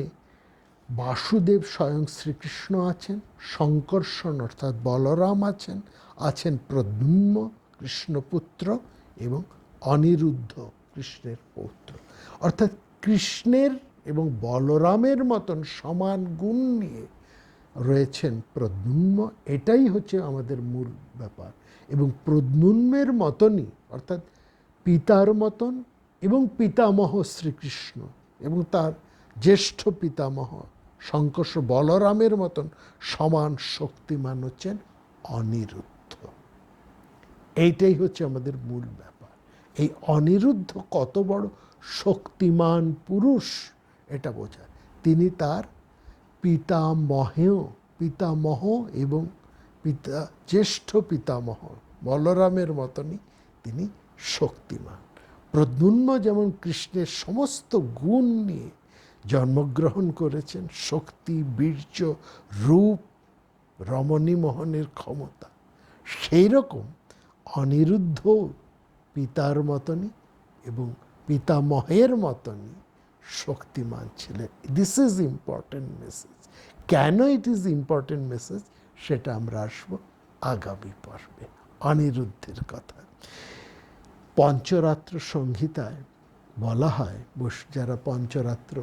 বাসুদেব স্বয়ং শ্রীকৃষ্ণ আছেন, শঙ্কর্ষণ অর্থাৎ বলরাম আছেন প্রদ্যুম্ন কৃষ্ণপুত্র এবং অনিরুদ্ধ কৃষ্ণের পৌত্র। অর্থাৎ কৃষ্ণের এবং বলরামের মতন সমান গুণ নিয়ে রয়েছেন প্রদ্যুম্ন। এটাই হচ্ছে আমাদের মূল ব্যাপার। এবং প্রদ্যুম্নের মতনই অর্থাৎ পিতার মতন এবং পিতামহ শ্রীকৃষ্ণ এবং তার জ্যেষ্ঠ পিতামহ শঙ্কর্ষ বলরামের মতন সমান শক্তিমান হচ্ছেন অনিরুদ্ধ। এইটাই হচ্ছে আমাদের মূল ব্যাপার। এই অনিরুদ্ধ কত বড় শক্তিমান পুরুষ এটা বোঝায়। তিনি তার পিতামহ এবং জ্যেষ্ঠ পিতামহ বলরামের মতনই তিনি শক্তিমান। প্রদ্যুম্ন যেমন কৃষ্ণের সমস্ত গুণ নিয়ে জন্মগ্রহণ করেছেন, শক্তি, বীর্য, রূপ, রমণী মোহনের ক্ষমতা, সেই রকম অনিরুদ্ধ পিতার মতনই এবং পিতামহের মতনই শক্তিমান ছিলেন। This is important message. কেন ইট ইজ ইম্পর্টেন্ট মেসেজ সেটা আমরা আসবো আগামী পর্বে। অনিরুদ্ধের কথা পঞ্চরাত্র সংহিতায় বলা হয়, যারা পঞ্চরাত্র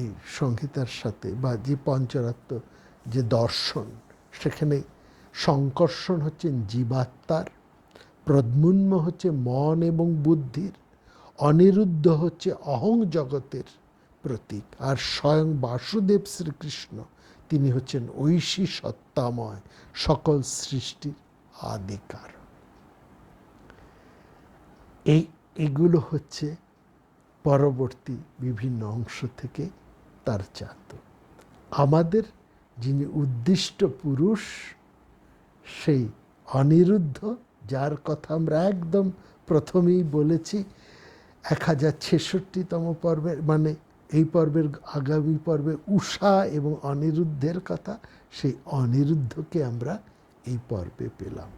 এই সংহিতার সাথে বা যে পঞ্চরাত্র যে দর্শন, সেখানে শঙ্কর্ষণ হচ্ছেন জীবাত্মার, প্রদ্যুম্ন হচ্ছে মন এবং বুদ্ধির, অনিরুদ্ধ হচ্ছে অহং জগতের প্রতীক, আর স্বয়ং বাসুদেব শ্রীকৃষ্ণ তিনি হচ্ছেন ঐশী সত্তাময়, সকল সৃষ্টির আদিকার। এগুলো হচ্ছে পরবর্তী বিভিন্ন অংশ থেকে তার জাত। আমাদের যিনি উদ্দিষ্ট পুরুষ সেই অনিরুদ্ধ, যার কথা আমরা একদম প্রথমেই বলেছি 1066তম পর্বের, মানে এই পর্বের আগামী পর্বে উষা এবং অনিরুদ্ধের কথা, সেই অনিরুদ্ধকে আমরা এই পর্বে পেলাম।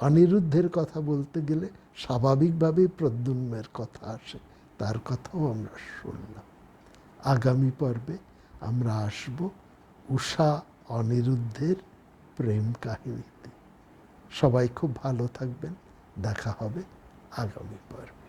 অনিরুদ্ধের কথা বলতে গেলে স্বাভাবিকভাবেই প্রদ্যুম্নের কথা আসে, তার কথাও আমরা শুনলাম। আগামী পর্বে আমরা আসব উষা অনিরুদ্ধের প্রেম কাহিনীতে। সবাই খুব ভালো থাকবেন, দেখা হবে আগামী পর্বে।